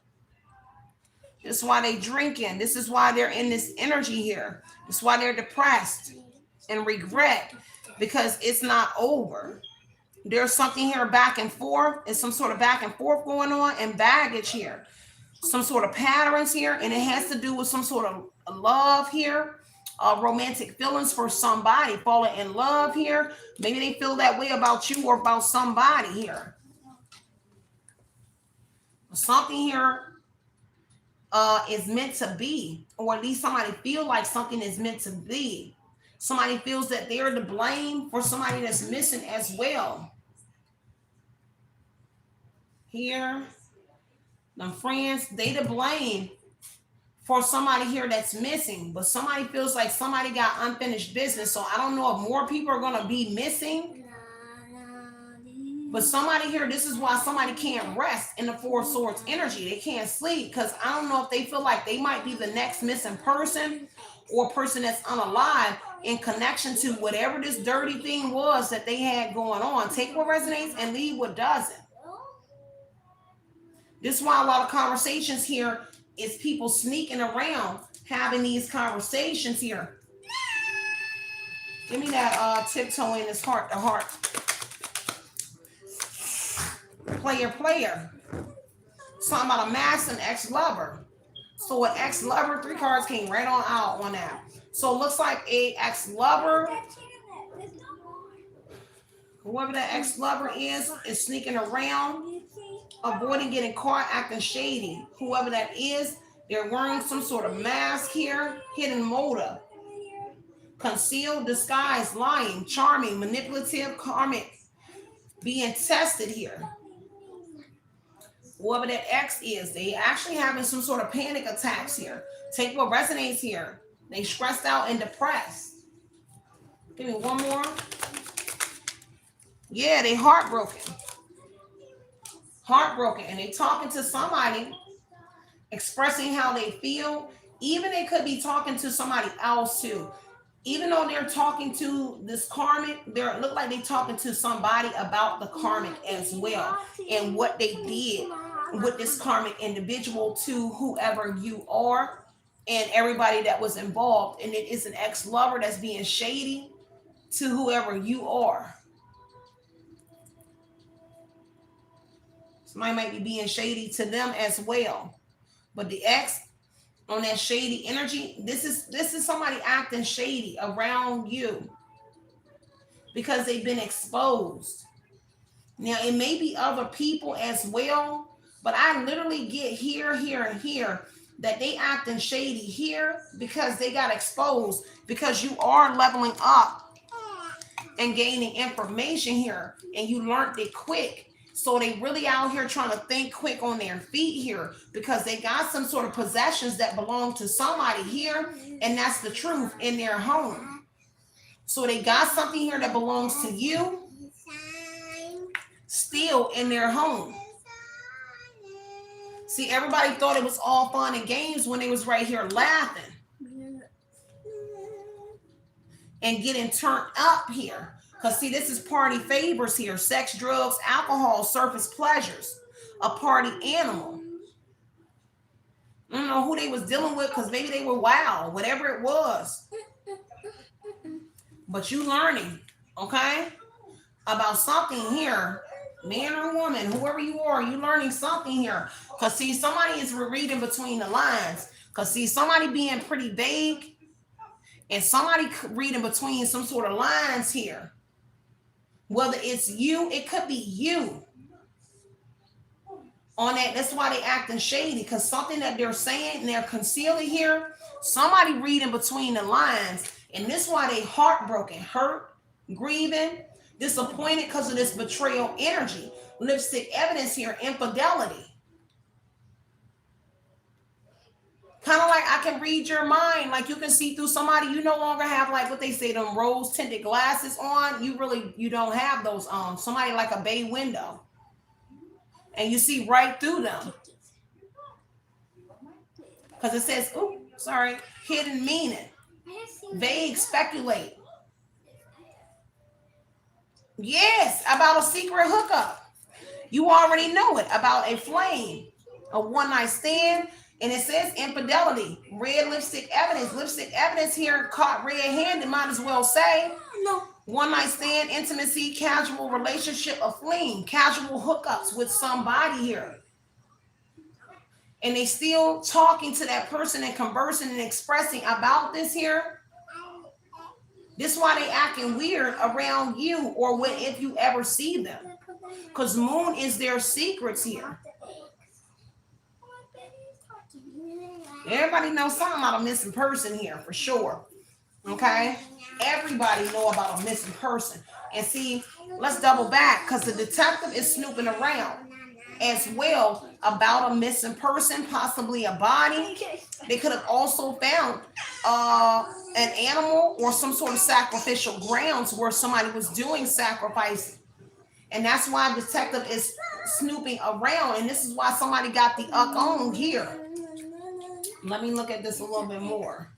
This is why they drinking. This is why they're in this energy here. This is why they're depressed and regret, because it's not over. There's something here back and forth. It's some sort of back and forth going on, and baggage here. Some sort of patterns here, and it has to do with some sort of love here. Romantic feelings for somebody. Falling in love here. Maybe they feel that way about you or about somebody here. Something here is meant to be, or at least somebody feel like something is meant to be. Somebody feels that they're to blame for somebody that's missing as well. Here, them friends, they to blame for somebody here that's missing, but somebody feels like somebody got unfinished business. So I don't know if more people are going to be missing, but somebody here, this is why somebody can't rest in the Four of Swords energy. They can't sleep, because I don't know if they feel like they might be the next missing person, or person that's unalive in connection to whatever this dirty thing was that they had going on. Take what resonates and leave what doesn't. This is why a lot of conversations here is people sneaking around having these conversations here. Give me that tiptoe in his heart to heart. Player. Something about a mask and ex-lover. So an ex-lover, 3 cards came right on out on that. So it looks like a ex-lover, whoever that ex-lover is sneaking around, avoiding getting caught acting shady. Whoever that is, they're wearing some sort of mask here. Hidden motive. Concealed, disguised, lying, charming, manipulative, karmic. Being tested here. Whoever that ex is, they actually having some sort of panic attacks here. Take what resonates here. They stressed out and depressed. Give me one more. Yeah, they heartbroken. Heartbroken. And they talking to somebody, expressing how they feel. Even they could be talking to somebody else too. Even though they're talking to this karmic, they look like they're talking to somebody about the karmic as well, and what they did with this karmic individual to whoever you are and everybody that was involved. And it is an ex-lover that's being shady to whoever you are. Somebody might be being shady to them as well. But the ex on that shady energy, this is somebody acting shady around you because they've been exposed. Now, it may be other people as well, but I literally get here, and here that they acting shady here because they got exposed, because you are leveling up and gaining information here, and you learned it quick. So they really out here trying to think quick on their feet here because they got some sort of possessions that belong to somebody here, and that's the truth, in their home. So they got something here that belongs to you still in their home. See, everybody thought it was all fun and games when they was right here laughing and getting turned up here. Because see, this is party favors here. Sex, drugs, alcohol, surface pleasures. A party animal. I don't know who they was dealing with, because maybe they were wild, whatever it was. But you learning, okay, about something here, man or woman, whoever you are, you learning something here. Because see, somebody is reading between the lines. Because see, somebody being pretty vague, and somebody reading between some sort of lines here. Whether it's you, it could be you. On that, that's why they acting shady, because something that they're saying and they're concealing here, somebody reading between the lines, and this is why they heartbroken, hurt, grieving, disappointed because of this betrayal energy. Lipstick evidence here, infidelity. Kind of like I can read your mind, like you can see through somebody. You no longer have, like what they say, them rose tinted glasses on. You don't have those on. Somebody like a bay window, and you see right through them because it says, "Ooh, sorry, hidden meaning, vague, speculate." Yes, about a secret hookup. You already know it, about a flame, a one night stand. And it says infidelity, red lipstick evidence here, caught red-handed, might as well say. No. One night stand, intimacy, casual relationship, a fling, casual hookups with somebody here. And they still talking to that person and conversing and expressing about this here. This is why they acting weird around you, or when, if you ever see them. Because moon is their secrets here. Everybody knows something about a missing person here, for sure. Okay? Everybody know about a missing person. And see, let's double back, because the detective is snooping around as well about a missing person, possibly a body. They could have also found an animal or some sort of sacrificial grounds where somebody was doing sacrificing. And that's why the detective is snooping around. And this is why somebody got the on here. Let me look at this a little bit more.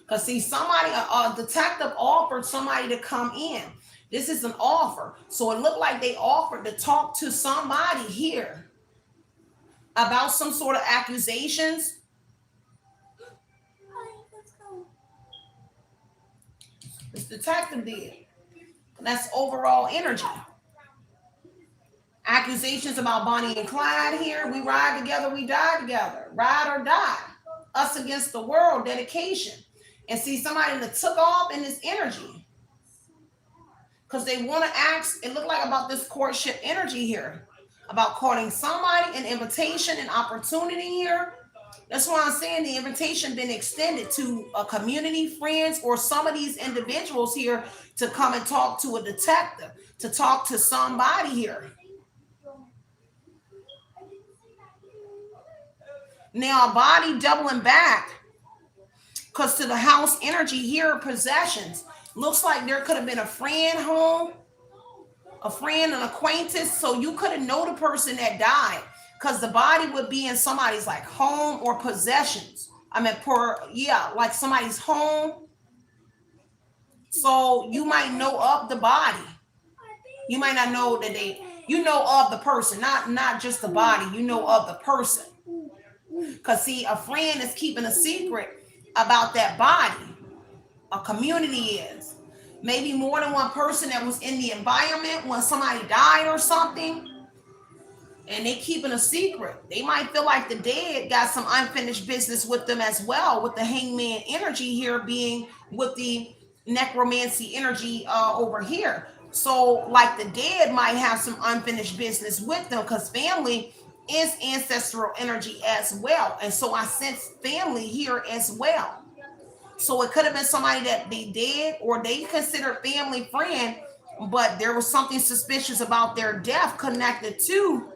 Because see, somebody, a detective offered somebody to come in. This is an offer. So it looked like they offered to talk to somebody here about some sort of accusations. This detective did. That's overall energy. Accusations about Bonnie and Clyde here. We ride together, we die together. Ride or die. Us against the world, dedication. And see, somebody that took off in this energy. Because they want to ask, it looked like about this courtship energy here. About calling somebody, an invitation, an opportunity here. That's why I'm saying the invitation been extended to a community, friends, or some of these individuals here to come and talk to a detective, to talk to somebody here. Now, a body doubling back, because to the house energy here, possessions. Looks like there could have been a friend home, a friend, an acquaintance. So you couldn't know the person that died, because the body would be in somebody's like home or possessions. I mean, like somebody's home. So you might know of the body. You might not know that you know of the person, not just the body. You know of the person. Because see, a friend is keeping a secret about that body. A community is. Maybe more than one person that was in the environment when somebody died or something. And they keeping a secret. They might feel like the dead got some unfinished business with them as well, with the hangman energy here being with the necromancy energy over here. So like the dead might have some unfinished business with them, because family is ancestral energy as well. And so I sense family here as well. So it could have been somebody that they did or they considered family friend, but there was something suspicious about their death connected to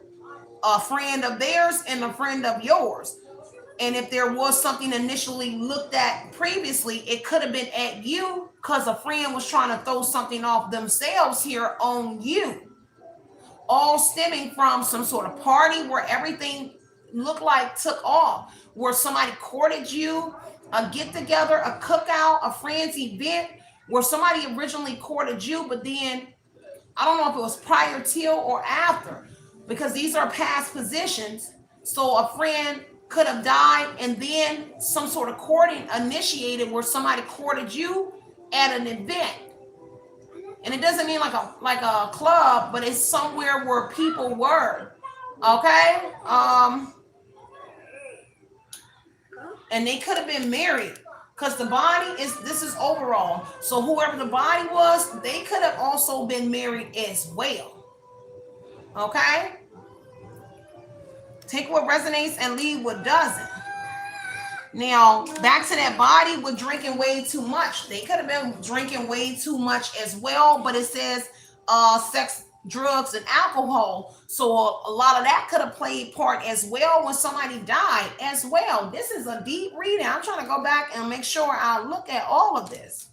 a friend of theirs and a friend of yours. And if there was something initially looked at previously, it could have been at you because a friend was trying to throw something off themselves here on you. All stemming from some sort of party where everything looked like took off, where somebody courted you, a get together, a cookout, a friend's event, where somebody originally courted you, but then I don't know if it was prior to or after, because these are past positions. So a friend could have died and then some sort of courting initiated where somebody courted you at an event. And it doesn't mean like a club, but it's somewhere where people were. Okay? And they could have been married. Because the body this is overall. So whoever the body was, they could have also been married as well. Okay? Take what resonates and leave what doesn't. Now, back to that body with drinking way too much. They could have been drinking way too much as well, but it says sex, drugs, and alcohol. So a lot of that could have played part as well when somebody died as well. This is a deep reading. I'm trying to go back and make sure I look at all of this.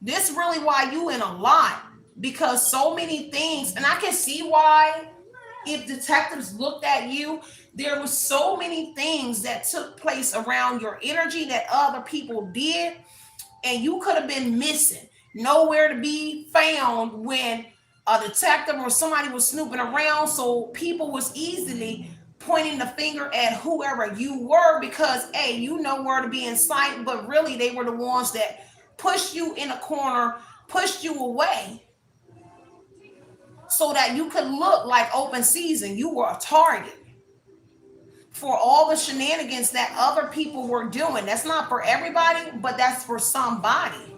This really why you in a lot, because so many things, and I can see why if detectives looked at you, there was so many things that took place around your energy that other people did, and you could have been missing, nowhere to be found when a detective or somebody was snooping around. So people was easily pointing the finger at whoever you were because, hey, you know where to be in sight, but really they were the ones that pushed you in a corner, pushed you away so that you could look like open season. You were a target for all the shenanigans that other people were doing. That's not for everybody, but that's for somebody.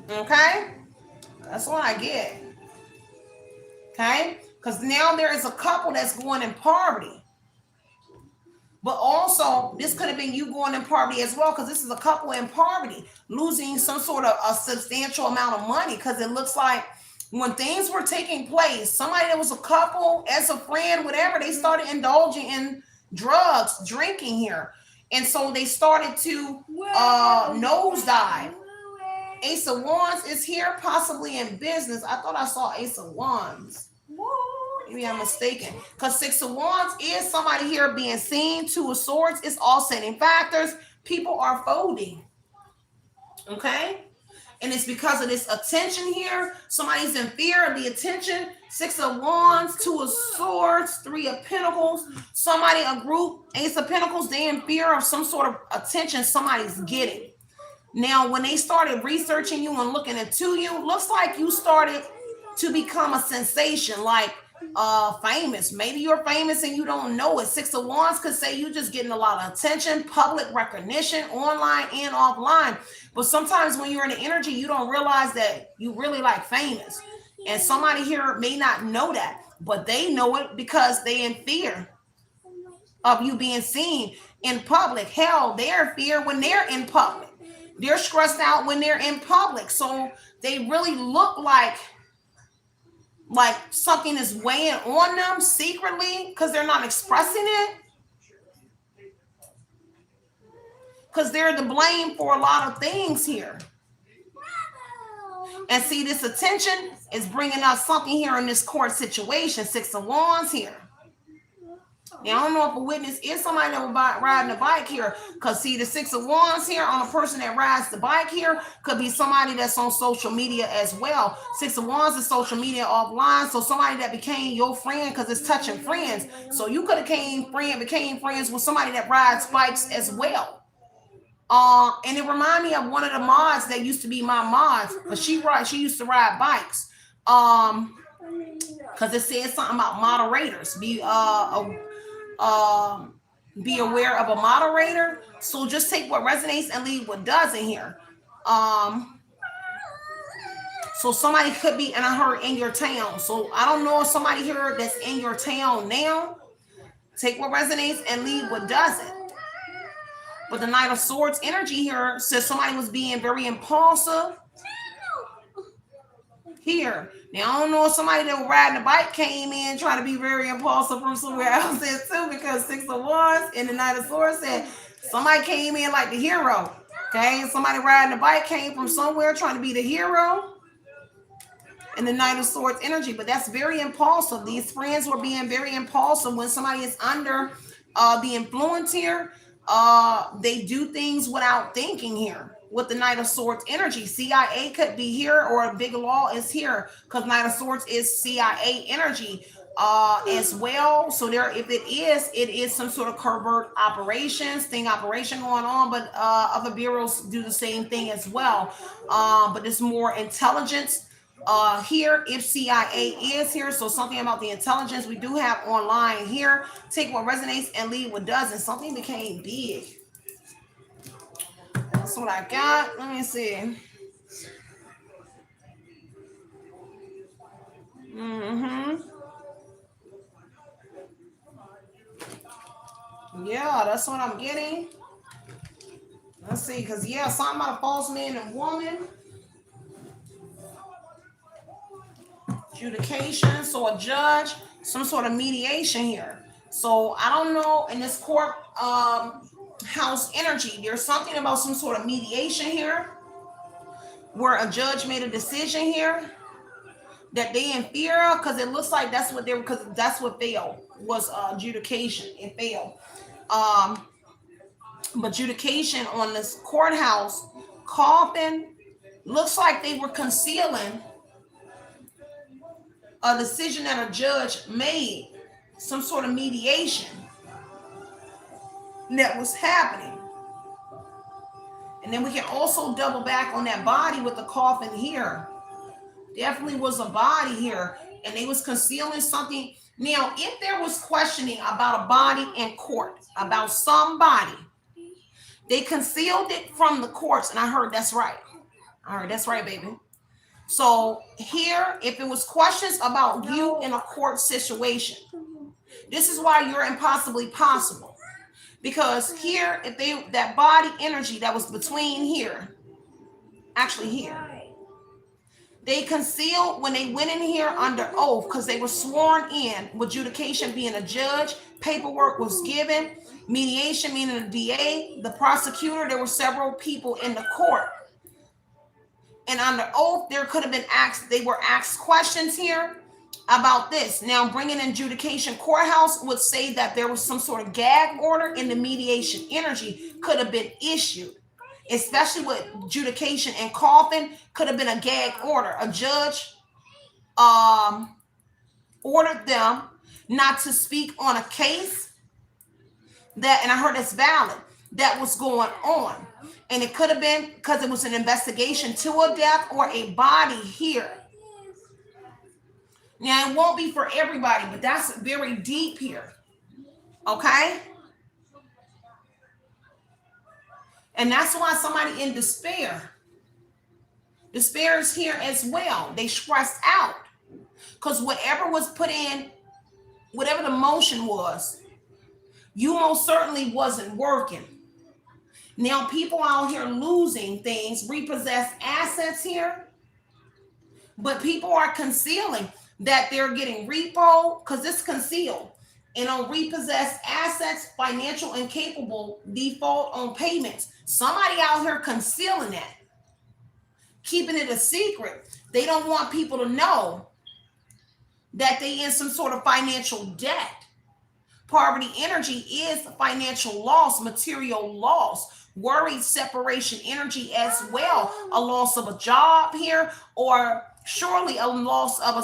Okay? That's what I get. Okay? Because now there is a couple that's going in poverty. But also, this could have been you going in poverty as well, because this is a couple in poverty, losing some sort of a substantial amount of money, because it looks like when things were taking place, somebody that was a couple, as a friend, whatever, they started indulging in drugs, drinking here. And so they started to nosedive. Ace of Wands is here, possibly in business. I thought I saw Ace of Wands. Maybe I'm mistaken. Because Six of Wands is somebody here being seen. Two of Swords is offsetting factors. People are folding. Okay? And it's because of this attention here. Somebody's in fear of the attention. Six of Wands, Two of Swords, Three of Pentacles. Somebody, a group, Ace of Pentacles, they're in fear of some sort of attention somebody's getting. Now, when they started researching you and looking into you, looks like you started to become a sensation, like famous. Maybe you're famous and you don't know it. Six of Wands could say you're just getting a lot of attention, public recognition, online and offline. But sometimes when you're in the energy, you don't realize that you really like famous. And somebody here may not know that, but they know it because they're in fear of you being seen in public. Hell, they're in fear when they're in public. They're stressed out when they're in public. So they really look like something is weighing on them secretly because they're not expressing it. Because they're to blame for a lot of things here. And see, this attention is bringing out something here in this court situation. Six of Wands here. Now, I don't know if a witness is somebody that will riding a bike here. Because see, the Six of Wands here on a person that rides the bike here could be somebody that's on social media as well. Six of Wands is social media offline. So somebody that became your friend because it's touching friends. So you could have became friends with somebody that rides bikes as well. And it reminded me of one of the mods that used to be my mods, but she used to ride bikes. Because it says something about moderators. Be aware of a moderator. So just take what resonates and leave what doesn't here. So somebody could be, and I heard in your town. So I don't know if somebody here that's in your town now. Take what resonates and leave what doesn't. But the Knight of Swords energy here says somebody was being very impulsive here. Now, I don't know if somebody that was riding a bike came in trying to be very impulsive from somewhere else there too, because Six of Wands and the Knight of Swords said somebody came in like the hero. Okay, somebody riding a bike came from somewhere trying to be the hero. And the Knight of Swords energy, but that's very impulsive. These friends were being very impulsive when somebody is under the influence here. They do things without thinking here with the Knight of Swords energy. CIA could be here, or a big law is here, because Knight of Swords is CIA energy as well. So there, if it is some sort of covert operation going on, but other bureaus do the same thing as well. But it's more intelligence here, if CIA is here. So something about the intelligence we do have online here. Take what resonates and leave what doesn't. Something became big. That's what I got. Let me see. Yeah, that's what I'm getting. Let's see, because yeah, something about a false man and woman. Adjudication, so a judge, some sort of mediation here. So I don't know, in this court house energy, there's something about some sort of mediation here, where a judge made a decision here that they in fear of, because it looks like that's what they were, because that's what failed, was adjudication. It failed. But adjudication on this courthouse coffin looks like they were concealing a decision that a judge made, some sort of mediation that was happening. And then we can also double back on that body with the coffin here. Definitely was a body here, and they was concealing something. Now, if there was questioning about a body in court, about somebody, they concealed it from the courts, and I heard that's right. I heard that's right, baby. So here, if it was questions about you in a court situation, this is why you're impossibly possible. Because here, if that body energy that was between here, actually here, they concealed when they went in here under oath, because they were sworn in with adjudication being a judge, paperwork was given, mediation meaning the DA, the prosecutor, there were several people in the court. And under oath, there could have been they were asked questions here about this. Now, bringing in adjudication courthouse would say that there was some sort of gag order in the mediation energy could have been issued, especially with adjudication and coffin, could have been a gag order. A judge ordered them not to speak on a case that, and I heard it's valid, that was going on. And it could have been because it was an investigation to a death or a body here. Now, it won't be for everybody, but that's very deep here. Okay? And that's why somebody in despair. Despair is here as well. They stressed out. Because whatever was put in, whatever the motion was, you most certainly wasn't working. Now, people out here losing things, repossessed assets here, but people are concealing that they're getting repo, because it's concealed. And on repossessed assets, financial incapable, default on payments. Somebody out here concealing that, keeping it a secret. They don't want people to know that they in some sort of financial debt. Poverty energy is financial loss, material loss. Worried separation energy as well. A loss of a job here, or surely a loss of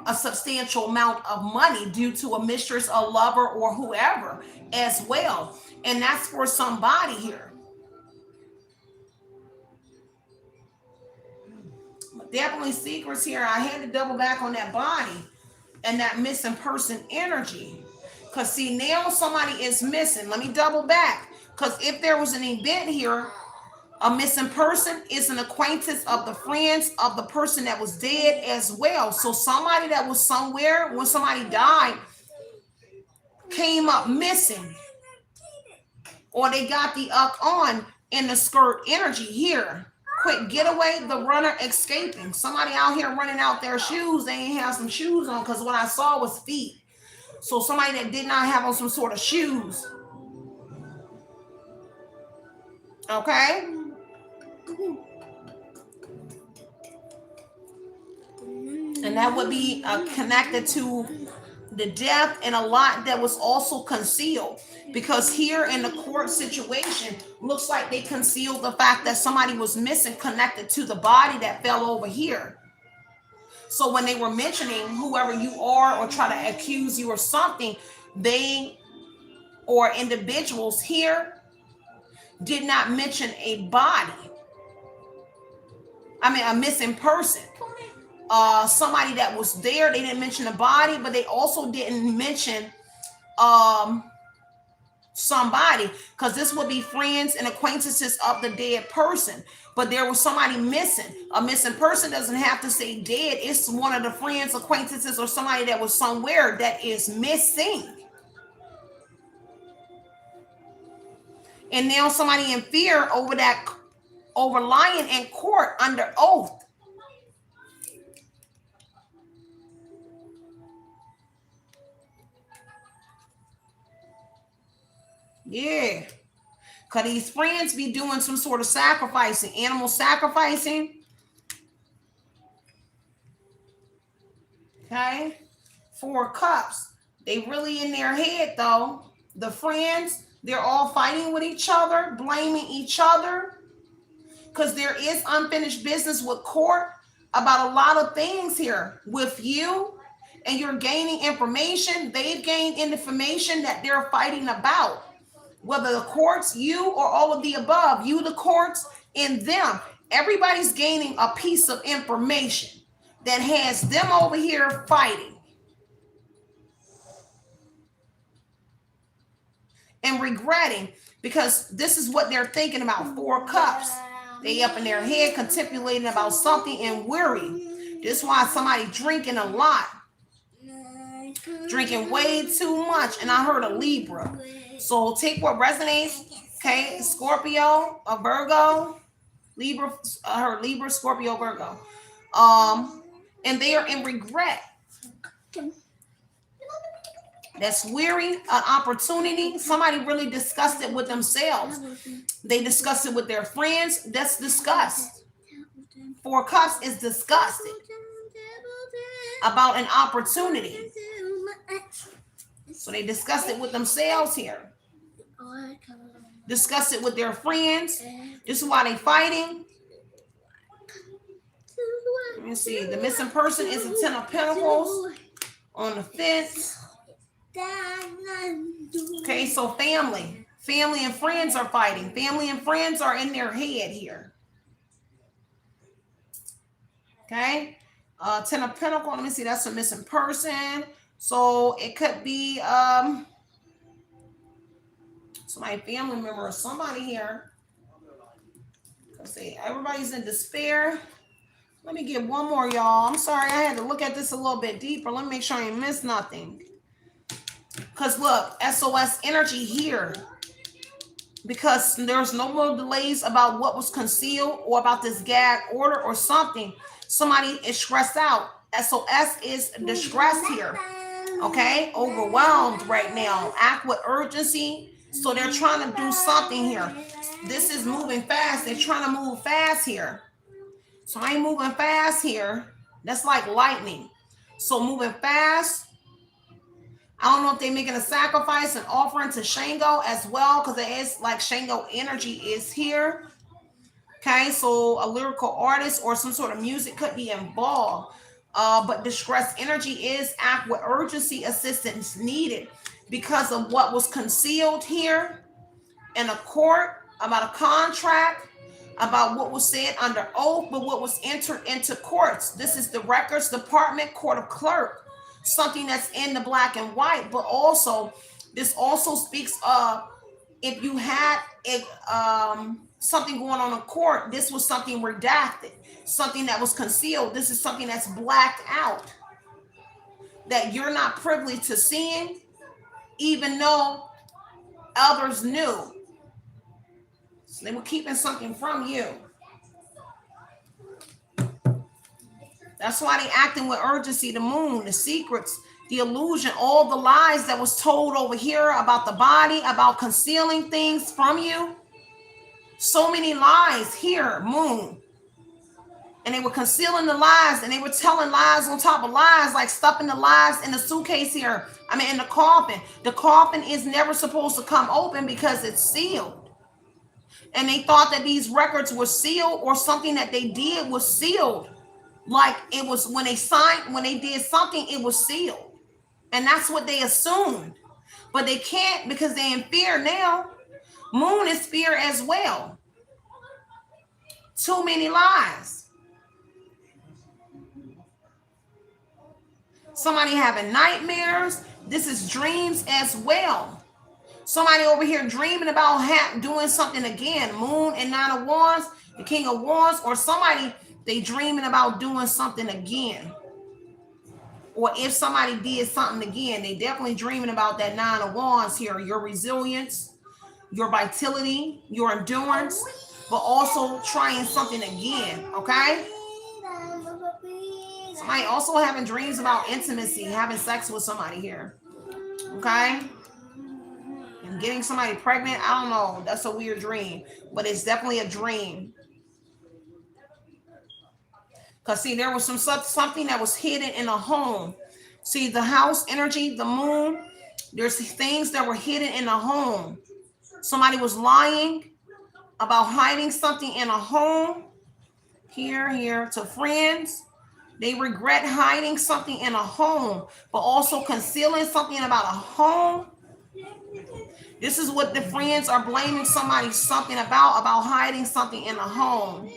a substantial amount of money due to a mistress, a lover, or whoever as well. And that's for somebody here. Definitely secrets here. I had to double back on that body and that missing person energy. Because see, now somebody is missing. Let me double back. Because if there was an event here, a missing person is an acquaintance of the friends of the person that was dead as well. So somebody that was somewhere when somebody died, came up missing, or they got the on in the skirt energy here. Quick getaway, the runner escaping. Somebody out here running out their shoes. They ain't have some shoes on, because what I saw was feet. So somebody that did not have on some sort of shoes. Okay. And that would be connected to the death, and a lot that was also concealed, because here in the court situation looks like they concealed the fact that somebody was missing connected to the body that fell over here. So when they were mentioning whoever you are or try to accuse you or something, they or individuals here did not mention a body. I mean, a missing person. Somebody that was there. They didn't mention a body, but they also didn't mention somebody, because this would be friends and acquaintances of the dead person. But there was somebody missing. A missing person doesn't have to say dead. It's one of the friends, acquaintances, or somebody that was somewhere that is missing. And now somebody in fear over that, over lying in court under oath. Yeah, because these friends be doing some sort of sacrificing, animal sacrificing. Okay, 4 cups. They really in their head though. The friends, they're all fighting with each other, blaming each other, because there is unfinished business with court about a lot of things here with you, and you're gaining information. They've gained information that they're fighting about. Whether the courts, you, or all of the above, you, the courts, and them, everybody's gaining a piece of information that has them over here fighting and regretting, because this is what they're thinking about. 4 cups. They up in their head contemplating about something and worry. This is why somebody drinking a lot, drinking way too much. And I heard a Libra. So take what resonates. Okay, Scorpio, a Virgo, Libra. I heard Libra, Scorpio, Virgo. And they are in regret. That's weary, an opportunity. Somebody really discussed it with themselves. They discussed it with their friends. That's disgust. 4 cups is disgusted about an opportunity. So they discussed it with themselves here. Discuss it with their friends. This is why they fighting. Let me see. The missing person is a 10 of Pentacles on the fence. Okay, so family and friends are fighting. Family and friends are in their head here. Okay, 10 of Pentacles. Let me see. That's a missing person. So it could be somebody, family member, or somebody here. Let's see. Everybody's in despair. Let me get one more, y'all. I'm sorry, I had to look at this a little bit deeper. Let me make sure I ain't missed nothing. Because look, SOS energy here. Because there's no more delays about what was concealed or about this gag order or something. Somebody is stressed out. SOS is distressed here. Okay? Overwhelmed right now. Act with urgency. So they're trying to do something here. This is moving fast. They're trying to move fast here. So I ain't moving fast here. That's like lightning. So moving fast. I don't know if they're making a sacrifice and offering to Shango as well, because it is like Shango energy is here. Okay, so a lyrical artist or some sort of music could be involved. But distress energy is act with urgency, assistance needed because of what was concealed here in a court, about a contract, about what was said under oath, but what was entered into courts. This is the records department, court of clerk, something that's in the black and white, but also this also speaks of if you had something going on in court, this was something redacted, something that was concealed. This is something that's blacked out, that you're not privileged to seeing, even though others knew. So they were keeping something from you. That's why they acting with urgency. The moon, the secrets, the illusion, all the lies that was told over here about the body, about concealing things from you. So many lies here, moon. And they were concealing the lies, and they were telling lies on top of lies, like stuffing the lies in the suitcase here. I mean, in the coffin. The coffin is never supposed to come open because it's sealed. And they thought that these records were sealed, or something that they did was sealed. Like it was when they signed, when they did something, it was sealed. And that's what they assumed. But they can't, because they're in fear now. Moon is fear as well. Too many lies. Somebody having nightmares. This is dreams as well. Somebody over here dreaming about doing something again. Moon and Nine of Wands, the King of Wands, or somebody, they dreaming about doing something again. Or if somebody did something again, they definitely dreaming about that Nine of Wands here. Your resilience, your vitality, your endurance, but also trying something again, okay? Somebody also having dreams about intimacy, having sex with somebody here, okay? And getting somebody pregnant, I don't know. That's a weird dream, but it's definitely a dream. Because, see, there was something that was hidden in a home. See, the house energy, the moon, there's things that were hidden in a home. Somebody was lying about hiding something in a home. Here, to friends. They regret hiding something in a home, but also concealing something about a home. This is what the friends are blaming somebody something about hiding something in a home.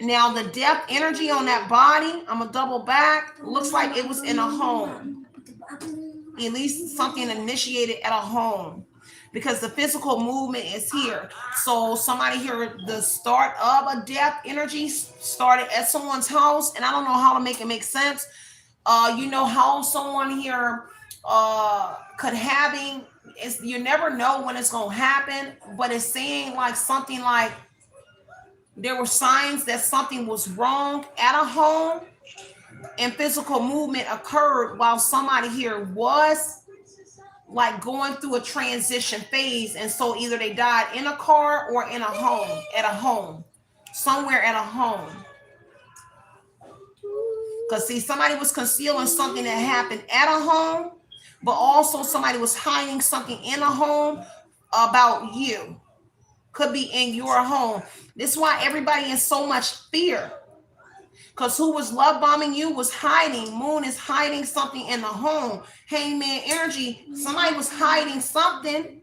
Now, the death energy on that body, I'm going to double back. Looks like it was in a home. At least something initiated at a home. Because the physical movement is here. So somebody here, the start of a death energy started at someone's house. And I don't know how to make it make sense. You know how someone here could having, you never know when it's going to happen. But it's saying like something like there were signs that something was wrong at a home. And physical movement occurred while somebody here was like going through a transition phase. And so either they died in a car or in a home, at a home, somewhere at a home. Because see, somebody was concealing something that happened at a home, but also somebody was hiding something in a home about you. Could be in your home. This is why everybody in so much fear. Because who was love bombing you was hiding. Moon is hiding something in the home. Hangman energy, somebody was hiding something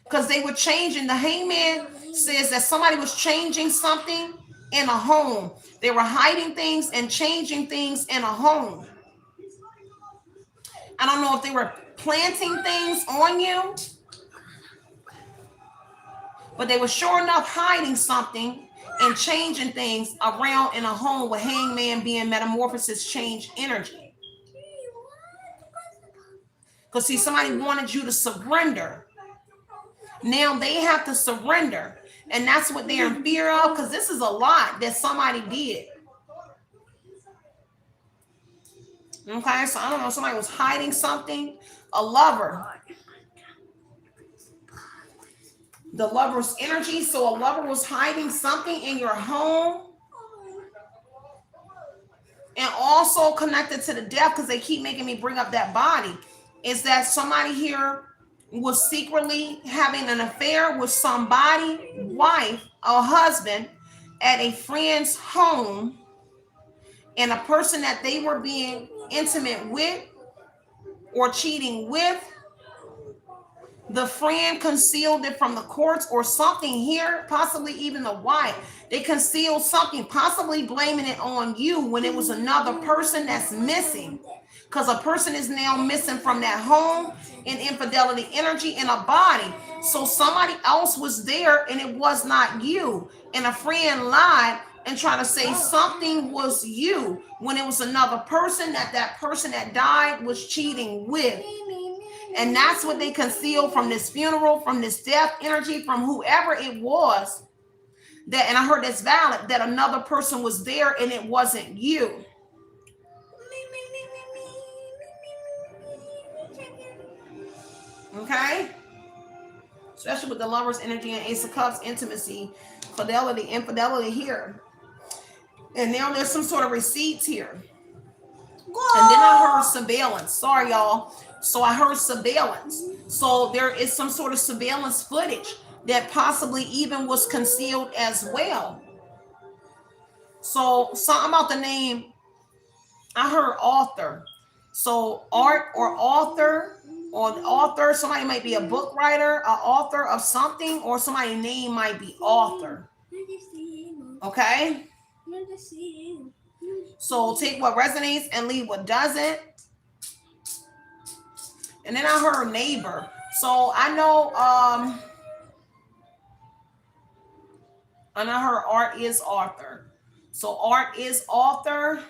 because they were changing. The hangman says that somebody was changing something in a home. They were hiding things and changing things in a home. I don't know if they were planting things on you, but they were sure enough hiding something and changing things around in a home, with hangman being metamorphosis, change energy. Because see, somebody wanted you to surrender. Now they have to surrender. And that's what they're in fear of, because this is a lot that somebody did. Okay, so I don't know, somebody was hiding something. A lover. The lover's energy. So a lover was hiding something in your home. And also connected to the death, because they keep making me bring up that body, is that somebody here was secretly having an affair with somebody, wife or husband, at a friend's home, and a person that they were being intimate with or cheating with, the friend concealed it from the courts or something here, possibly even the wife. They concealed something, possibly blaming it on you when it was another person that's missing. Because a person is now missing from that home in infidelity energy in a body. So somebody else was there and it was not you. And a friend lied and try to say something was you when it was another person that person that died was cheating with. And that's what they concealed from this funeral, from this death energy, from whoever it was. That, and I heard that's valid, that another person was there and it wasn't you. Okay? Especially with the Lover's energy and Ace of Cups, intimacy, fidelity, infidelity here. And now there's some sort of receipts here. And then I heard surveillance. Sorry, y'all. So I heard surveillance. So there is some sort of surveillance footage that possibly even was concealed as well. So something about the name, I heard author. So art or author, somebody might be a book writer, an author of something, or somebody's name might be author. Okay? So take what resonates and leave what doesn't. And then I heard neighbor. So I know, and I heard art is author. So art is author.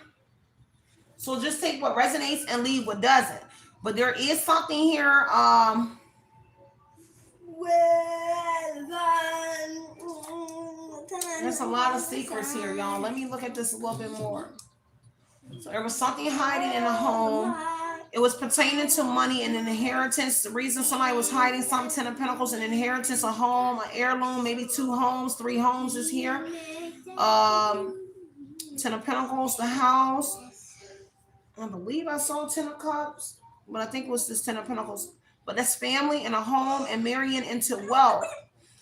So just take what resonates and leave what doesn't. But there is something here. There's a lot of secrets here, y'all. Let me look at this a little bit more. So there was something hiding in a home. It was pertaining to money and an inheritance. The reason somebody was hiding something, 10 of Pentacles, an inheritance, a home, an heirloom, maybe 2 homes, 3 homes is here. 10 of Pentacles, the house. I believe I saw 10 of Cups, but I think it was this 10 of Pentacles. But that's family and a home and marrying into wealth.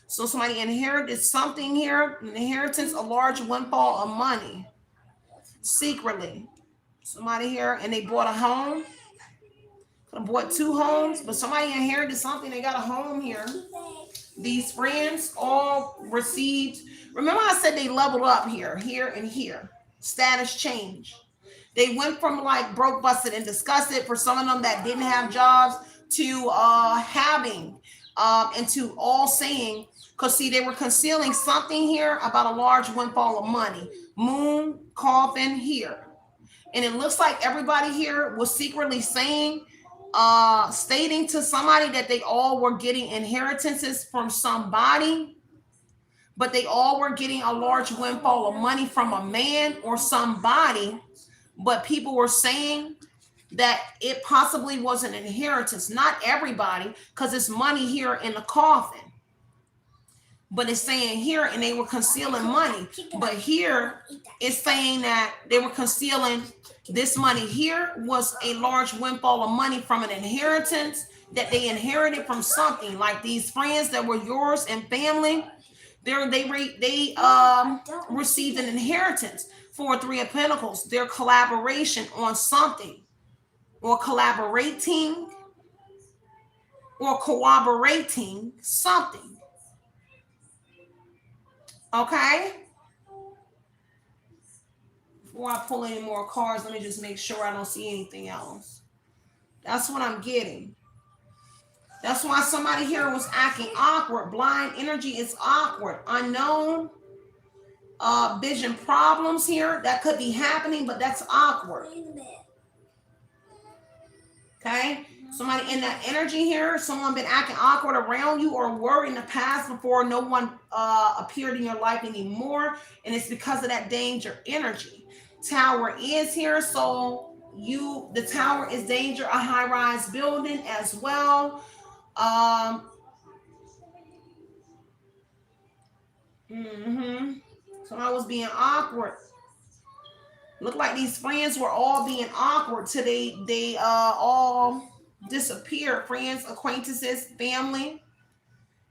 So somebody inherited something here, an inheritance, a large windfall of money, secretly. Somebody here, and they bought a home. Could have bought 2 homes, but somebody inherited something. They got a home here. These friends all received. Remember I said they leveled up here, and here. Status change. They went from like broke, busted, and disgusted for some of them that didn't have jobs to having and to all saying, because see, they were concealing something here about a large windfall of money. Moon, coffin here. And it looks like everybody here was secretly saying, stating to somebody that they all were getting inheritances from somebody, but they all were getting a large windfall of money from a man or somebody. But people were saying that it possibly was an inheritance. Not everybody, because it's money here in the coffin. But it's saying here, and they were concealing money. But here, it's saying that they were concealing this money here was a large windfall of money from an inheritance that they inherited from something. Like these friends that were yours and family, they received an inheritance for 3 of Pentacles. Their collaboration on something, or collaborating, or corroborating something. Okay? Before I pull any more cards, let me just make sure I don't see anything else. That's what I'm getting. That's why somebody here was acting awkward. Blind energy is awkward. Unknown. Vision problems here. That could be happening, but that's awkward. Okay? Somebody in that energy here, someone been acting awkward around you or worried in the past before no one appeared in your life anymore. And it's because of that danger energy. Tower is here, so the tower is danger, a high-rise building as well. So I was being awkward. Looked like these friends were all being awkward till they all disappeared. Friends, acquaintances, family.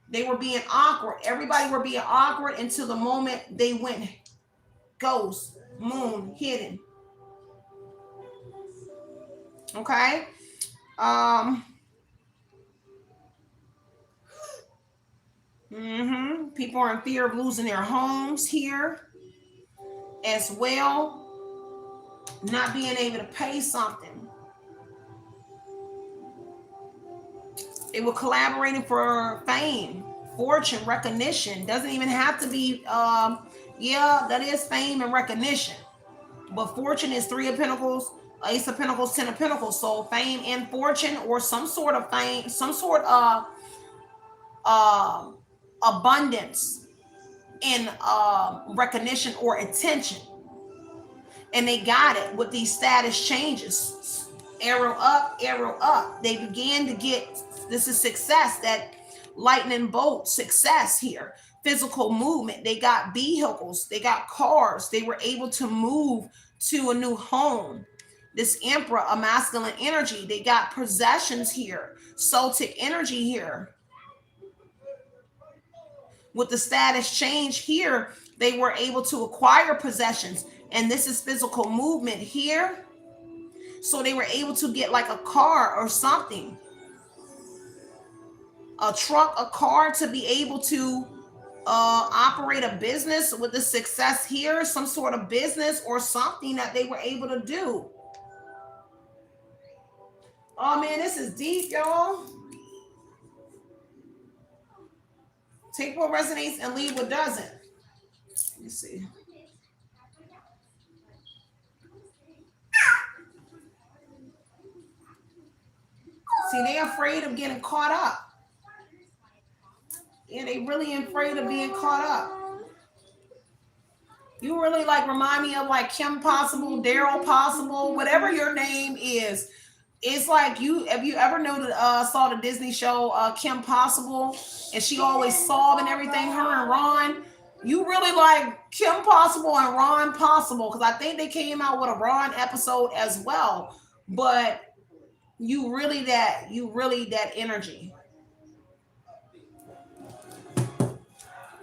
They were being awkward. Everybody were being awkward until the moment they went ghost, moon, hidden. Okay. People are in fear of losing their homes here as well. Not being able to pay something. They were collaborating for fame, fortune, recognition. Doesn't even have to be Yeah, that is fame and recognition. But fortune is Three of Pentacles, Ace of Pentacles, Ten of Pentacles. So fame and fortune, or some sort of fame, some sort of uh, abundance in recognition or attention. And they got it with these status changes. Arrow up, arrow up. They began to get, this is success, that lightning bolt success here. Physical movement. They got vehicles, they got cars, they were able to move to a new home. This Emperor, a masculine energy. They got possessions here. Celtic energy here. With the status change here, they were able to acquire possessions. And this is physical movement here. So they were able to get like a car or something. A truck, a car, to be able to operate a business with the success here. Some sort of business or something that they were able to do. Oh man, this is deep, y'all. Take what resonates and leave what doesn't. Let me see. See, they're afraid of getting caught up. Yeah, they really afraid of being caught up. You really like remind me of like Kim Possible, Daryl Possible, whatever your name is. It's like you, have you ever noted saw the Disney show Kim Possible, and she always solve and everything, her and Ron. You really like Kim Possible and Ron Possible, because I think they came out with a Ron episode as well. But you really that energy.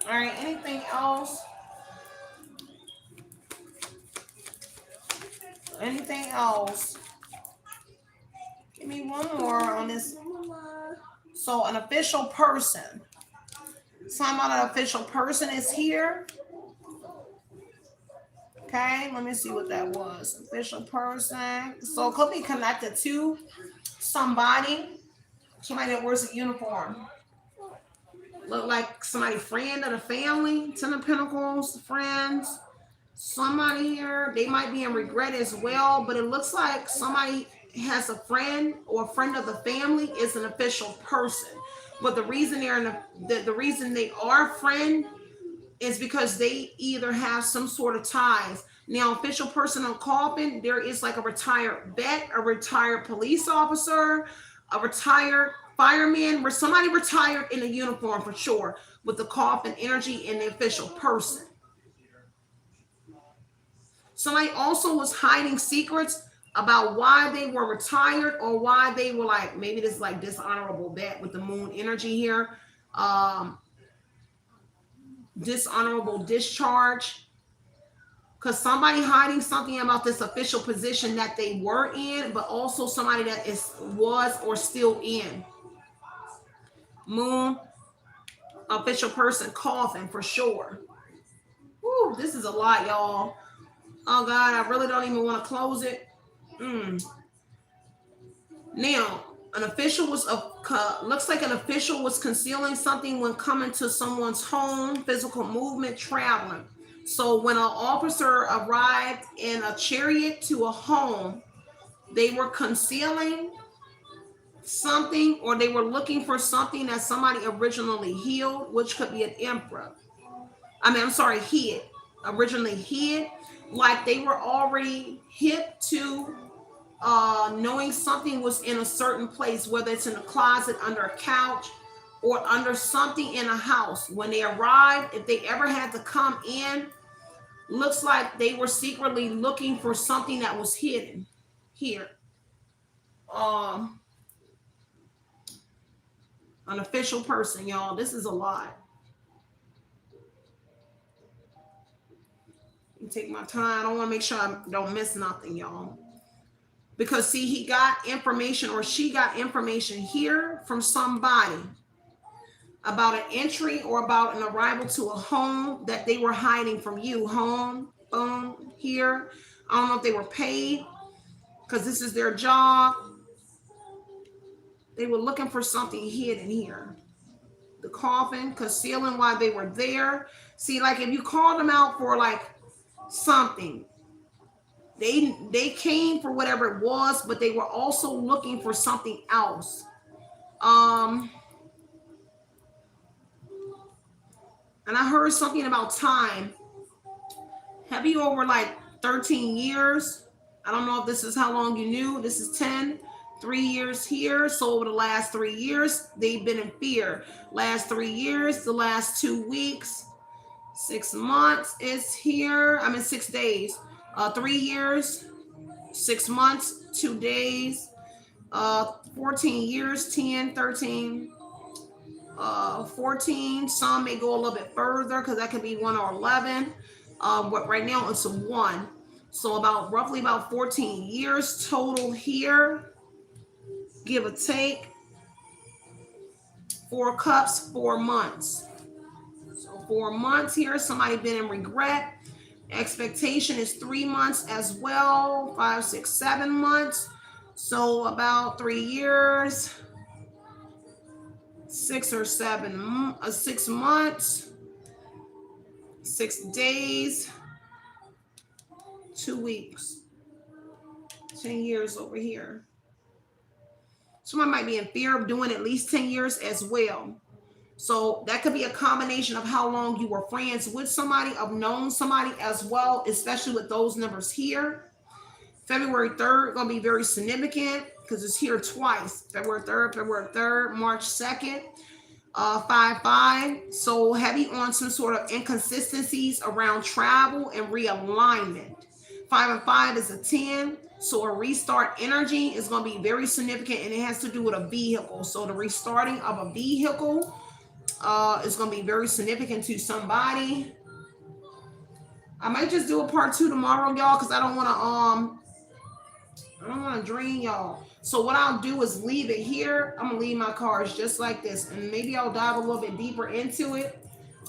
All right, anything else? Anything else? Give me one more on this. So an official person. Talking about an official person is here. Okay, let me see what that was. Official person. So it could be connected to somebody that wears a uniform. Look like somebody friend of the family. Ten of Pentacles, friends. Somebody here, they might be in regret as well, but it looks like somebody has a friend or a friend of the family is an official person. But the reason they're in the reason they are a friend is because they either have some sort of ties. Now, official person on coffin, there is like a retired vet, a retired police officer, a retired fireman, where somebody retired in a uniform for sure, with the coffin energy and the official person. Somebody also was hiding secrets about why they were retired, or why they were like, maybe this is like dishonorable death with the moon energy here. Dishonorable discharge. Because somebody hiding something about this official position that they were in, but also somebody that was or still in. Moon, official person, coffin for sure. Woo, this is a lot, y'all. Oh God, I really don't even want to close it. Now, an official was looks like an official was concealing something when coming to someone's home. Physical movement, traveling. So when an officer arrived in a chariot to a home, they were concealing something, or they were looking for something that somebody originally healed, which could be an emperor. Hid. Originally hid, like they were already hip to knowing something was in a certain place, whether it's in a closet, under a couch, or under something in a house. When they arrived, if they ever had to come in, looks like they were secretly looking for something that was hidden here. An official person, y'all. This is a lot. Take my time. I don't want to make sure I don't miss nothing, y'all. Because see, he got information, or she got information here from somebody about an entry or about an arrival to a home that they were hiding from you. Home, boom, here. I don't know if they were paid because this is their job. They were looking for something hidden here. the coffin, concealing why they were there. See, like if you called them out for like something, they came for whatever it was, but they were also looking for something else. And I heard something about time. Have you over like 13 years? I don't know if this is how long you knew. This is 10, 3 years here. So over the last 3 years, they've been in fear. Last 3 years, the last 2 weeks, 6 months is here. I mean, 6 days. 3 years, 6 months, 2 days, 14 years, 10, 13, 14. Some may go a little bit further because that could be 1 or 11. But right now it's a 1. So about roughly about 14 years total here, give or take. 4 cups, 4 months. So 4 months here, somebody been in regret. Expectation is 3 months as well, 5, 6, 7 months. So about 3 years, 6 or 7, 6 months, 6 days, 2 weeks, 10 years over here. Someone might be in fear of doing at least 10 years as well. So that could be a combination of how long you were friends with somebody, of known somebody as well, especially with those numbers here. February 3rd, going to be very significant because it's here twice. February 3rd, March 2nd, 5-5. So heavy on some sort of inconsistencies around travel and realignment. 5 and 5 is a 10. So a restart energy is going to be very significant, and it has to do with a vehicle. So the restarting of a vehicle is going to be very significant to somebody. I might just do a part 2 tomorrow, y'all, because I don't want to drain y'all. So what I'll do is leave it here. I'm gonna leave my cards just like this, and maybe I'll dive a little bit deeper into it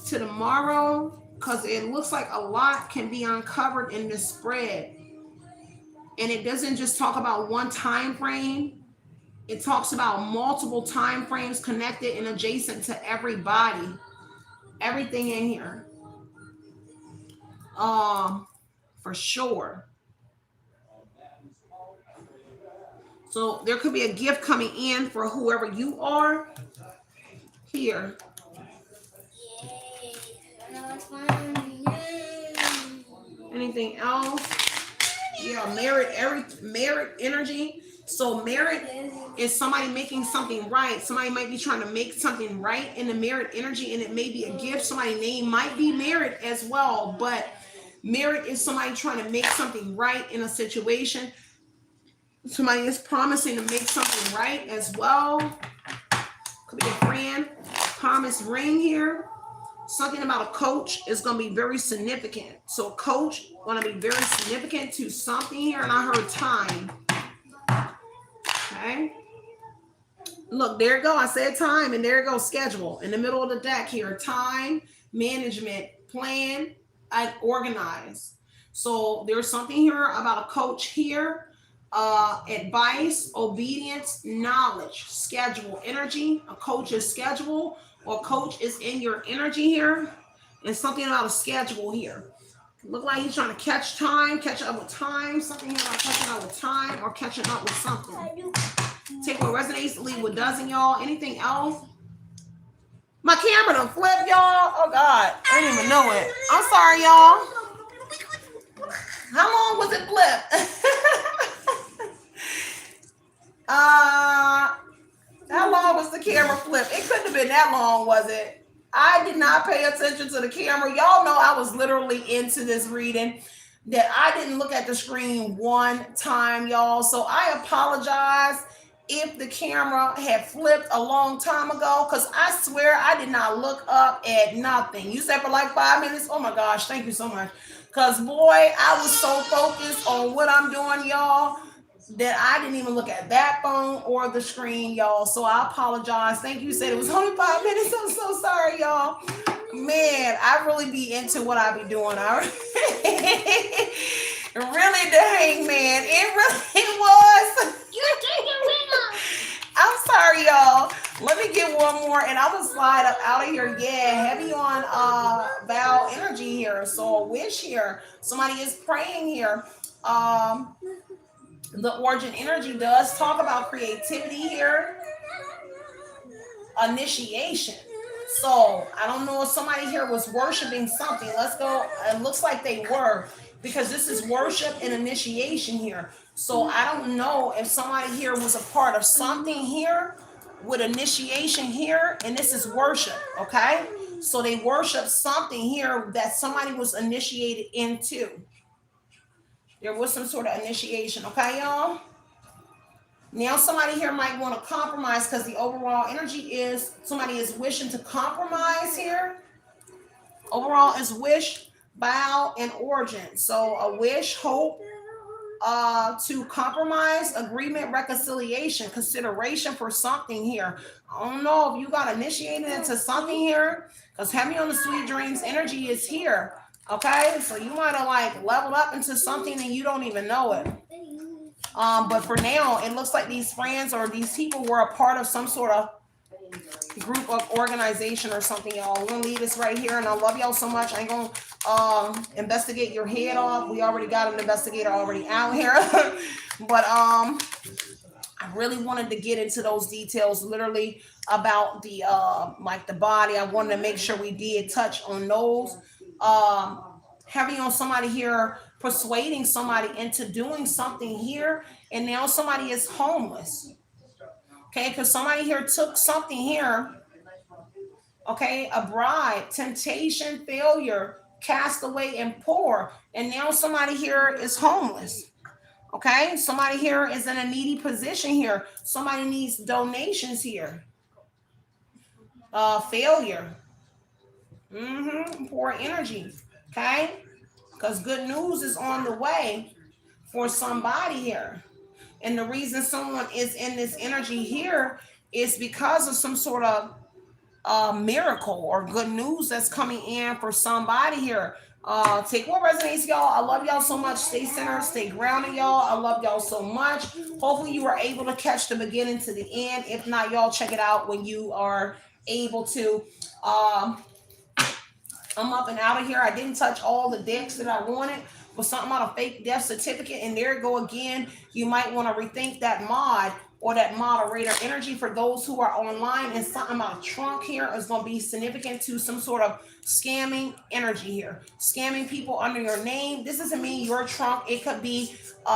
to tomorrow, because it looks like a lot can be uncovered in this spread. And it doesn't just talk about one time frame. It talks about multiple time frames connected and adjacent to everybody. Everything in here. For sure. So there could be a gift coming in for whoever you are here. Anything else? Yeah, merit energy. So merit is somebody making something right. Somebody might be trying to make something right in the merit energy, and it may be a gift. Somebody's name might be merit as well, but merit is somebody trying to make something right in a situation. Somebody is promising to make something right as well. Could be a friend. Promise ring here. Something about a coach is going to be very significant. So a coach going to be very significant to something here. And I heard time. Okay. Look, there you go. I said time, and there you go. Schedule in the middle of the deck here. Time, management, plan, and organize. So there's something here about a coach here. Advice, obedience, knowledge, schedule, energy. A coach's schedule, or coach is in your energy here. And something about a schedule here. Look like he's trying to catch time, catch up with time. Something here about catching up with time or catching up with something. Take what resonates, leave what doesn't, y'all. Anything else? My camera done flipped, y'all. Oh, God. I didn't even know it. I'm sorry, y'all. How long was it flipped? How long was the camera flip? It couldn't have been that long, was it? I did not pay attention to the camera. Y'all know I was literally into this reading that I didn't look at the screen one time, y'all. So I apologize if the camera had flipped a long time ago, because I swear I did not look up at nothing. You said for like 5 minutes? Oh my gosh, thank you so much. Because boy, I was so focused on what I'm doing, y'all, that I didn't even look at that phone or the screen, y'all. So I apologize. Thank you. You said it was only 5 minutes. I'm so sorry, y'all. Man, I really be into what I be doing. Really, dang, man. It really was. I'm sorry, y'all. Let me get one more and I'm gonna slide up out of here. Yeah, heavy on vow energy here. So a wish here. Somebody is praying here. Um, the origin energy does talk about creativity here, initiation. So I don't know if somebody here was worshiping something. Let's go. It looks like they were, because this is worship and initiation here. So I don't know if somebody here was a part of something here with initiation here, and this is worship. Okay. So they worship something here that somebody was initiated into. There was some sort of initiation. Okay, y'all. Now somebody here might want to compromise because the overall energy is somebody is wishing to compromise here. Overall is wish, bow, and origin. So a wish, hope, to compromise, agreement, reconciliation, consideration for something here. I don't know if you got initiated into something here, because heavy on the sweet dreams energy is here. Okay, so you might have like leveled up into something and you don't even know it. But for now, it looks like these friends or these people were a part of some sort of group of organization or something, y'all. We're gonna leave this right here, and I love y'all so much. I ain't gonna investigate your head off. We already got an investigator already out here. But I really wanted to get into those details, literally about the like the body. I wanted to make sure we did touch on those. Having on somebody here persuading somebody into doing something here, and now somebody is homeless. Okay, because somebody here took something here. Okay, a bribe, temptation, failure, cast away, and poor, and now somebody here is homeless. Okay, somebody here is in a needy position here. Somebody needs donations here. Failure. Poor energy. Okay, because good news is on the way for somebody here. And the reason someone is in this energy here is because of some sort of miracle or good news that's coming in for somebody here. Take what resonates, y'all. I love y'all so much. Stay centered, stay grounded, y'all. I love y'all so much. Hopefully you were able to catch the beginning to the end. If not, y'all check it out when you are able to. I'm up and out of here. I didn't touch all the decks that I wanted, but something about a fake death certificate. And there you go again. You might want to rethink that mod or that moderator energy for those who are online. And something about a trunk here is going to be significant to some sort of scamming energy here. Scamming people under your name. This doesn't mean your trunk. It could be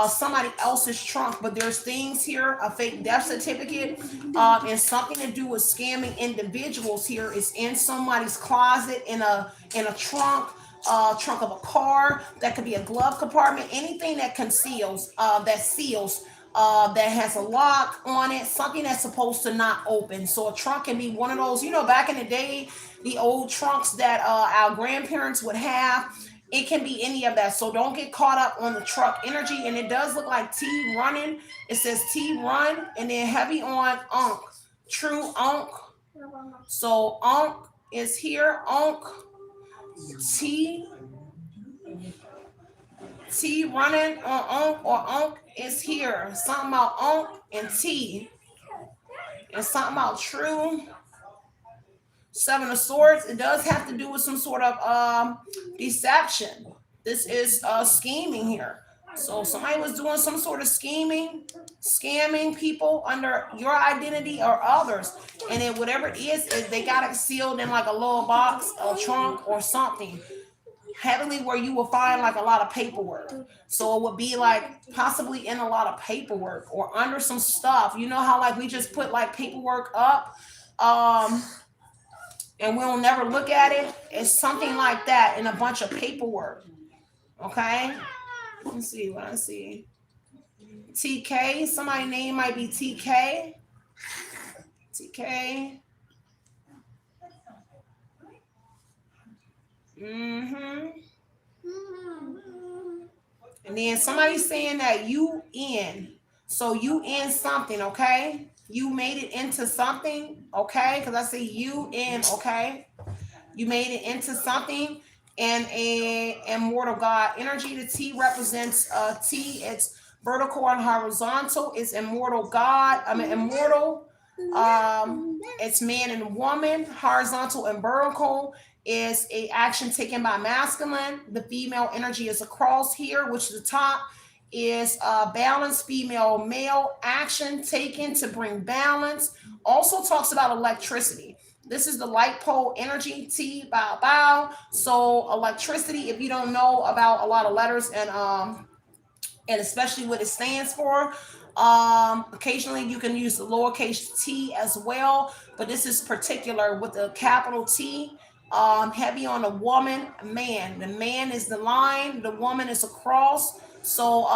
somebody else's trunk, but there's things here, a fake death certificate, and something to do with scamming individuals here is in somebody's closet, in a trunk, trunk of a car. That could be a glove compartment, anything that conceals, that seals, that has a lock on it, something that's supposed to not open. So a trunk can be one of those, back in the day, the old trunks that our grandparents would have. It can be any of that. So don't get caught up on the truck energy. And it does look like T running. It says T run and then heavy on Unk. True Unk. So Unk is here. Unk. T running on Unk, or Unk is here. Something about Unk and T. And something about true. Seven of Swords. It does have to do with some sort of deception. This is scheming here. So somebody was doing some sort of scheming, scamming people under your identity or others. And then whatever it is they got it sealed in like a little box, a trunk, or something. Heavily where you will find like a lot of paperwork. So it would be like possibly in a lot of paperwork or under some stuff. You know how like we just put like paperwork up and we'll never look at it? It's something like that in a bunch of paperwork. Okay? Let's see what I see. TK, somebody's name might be TK. TK. And then somebody's saying that you in. So you in something, okay? You made it into something, okay? Because I say you in, okay? You made it into something. And a immortal God energy. The T represents T. It's vertical and horizontal. It's immortal God. I mean immortal. It's man and woman. Horizontal and vertical is a action taken by masculine. The female energy is across here, which the top is balance, female male action taken to bring balance. Also talks about electricity. This is the light pole energy, T, bow, bow. So electricity, if you don't know about a lot of letters and especially what it stands for. Occasionally you can use the lowercase t as well, but this is particular with the capital T. Heavy on a woman, man. The man is the line, the woman is a cross. So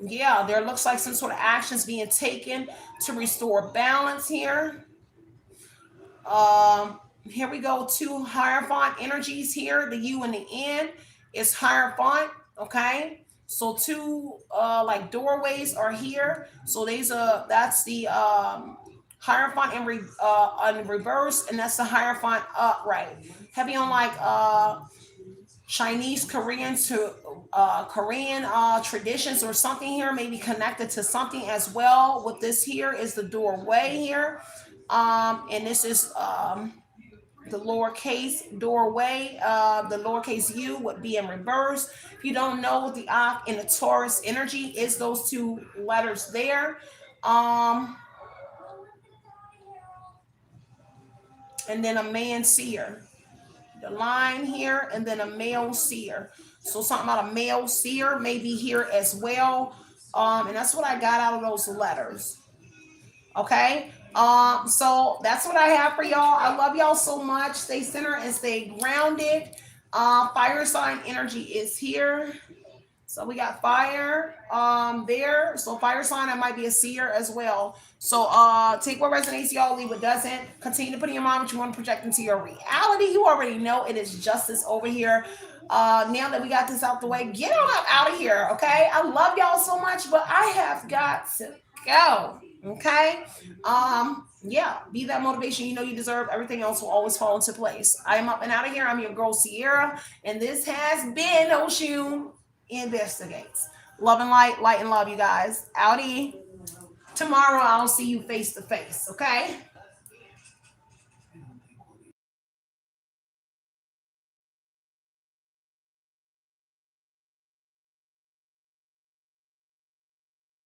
yeah, there looks like some sort of actions being taken to restore balance here. Here we go, two Hierophant energies here. The U and the N is Hierophant. Okay. So two like doorways are here. So that's the Hierophant in reverse, and that's the Hierophant upright. Heavy on like Chinese, Korean to Korean traditions or something here, maybe connected to something as well. What this here is the doorway here. And this is the lowercase doorway. The lowercase u would be in reverse. If you don't know what the Ak and the Taurus energy is, those two letters there. Um, and then a man seer. The line here, and then a male seer. So something about a male seer may be here as well. And that's what I got out of those letters. Okay. So that's what I have for y'all. I love y'all so much. Stay centered and stay grounded. Fire sign energy is here. So we got fire there. So fire sign, I might be a seer as well. So take what resonates, y'all, leave what doesn't. Continue to put in your mind what you want to project into your reality. You already know it is justice over here. Now that we got this out the way, get on up out of here, okay? I love y'all so much, but I have got to go. Okay. Yeah, be that motivation you know you deserve. Everything else will always fall into place. I am up and out of here. I'm your girl Sierra, and this has been Oshun Investigates. Love and light and love, you guys. Outie. Tomorrow I'll see you face to face. Okay.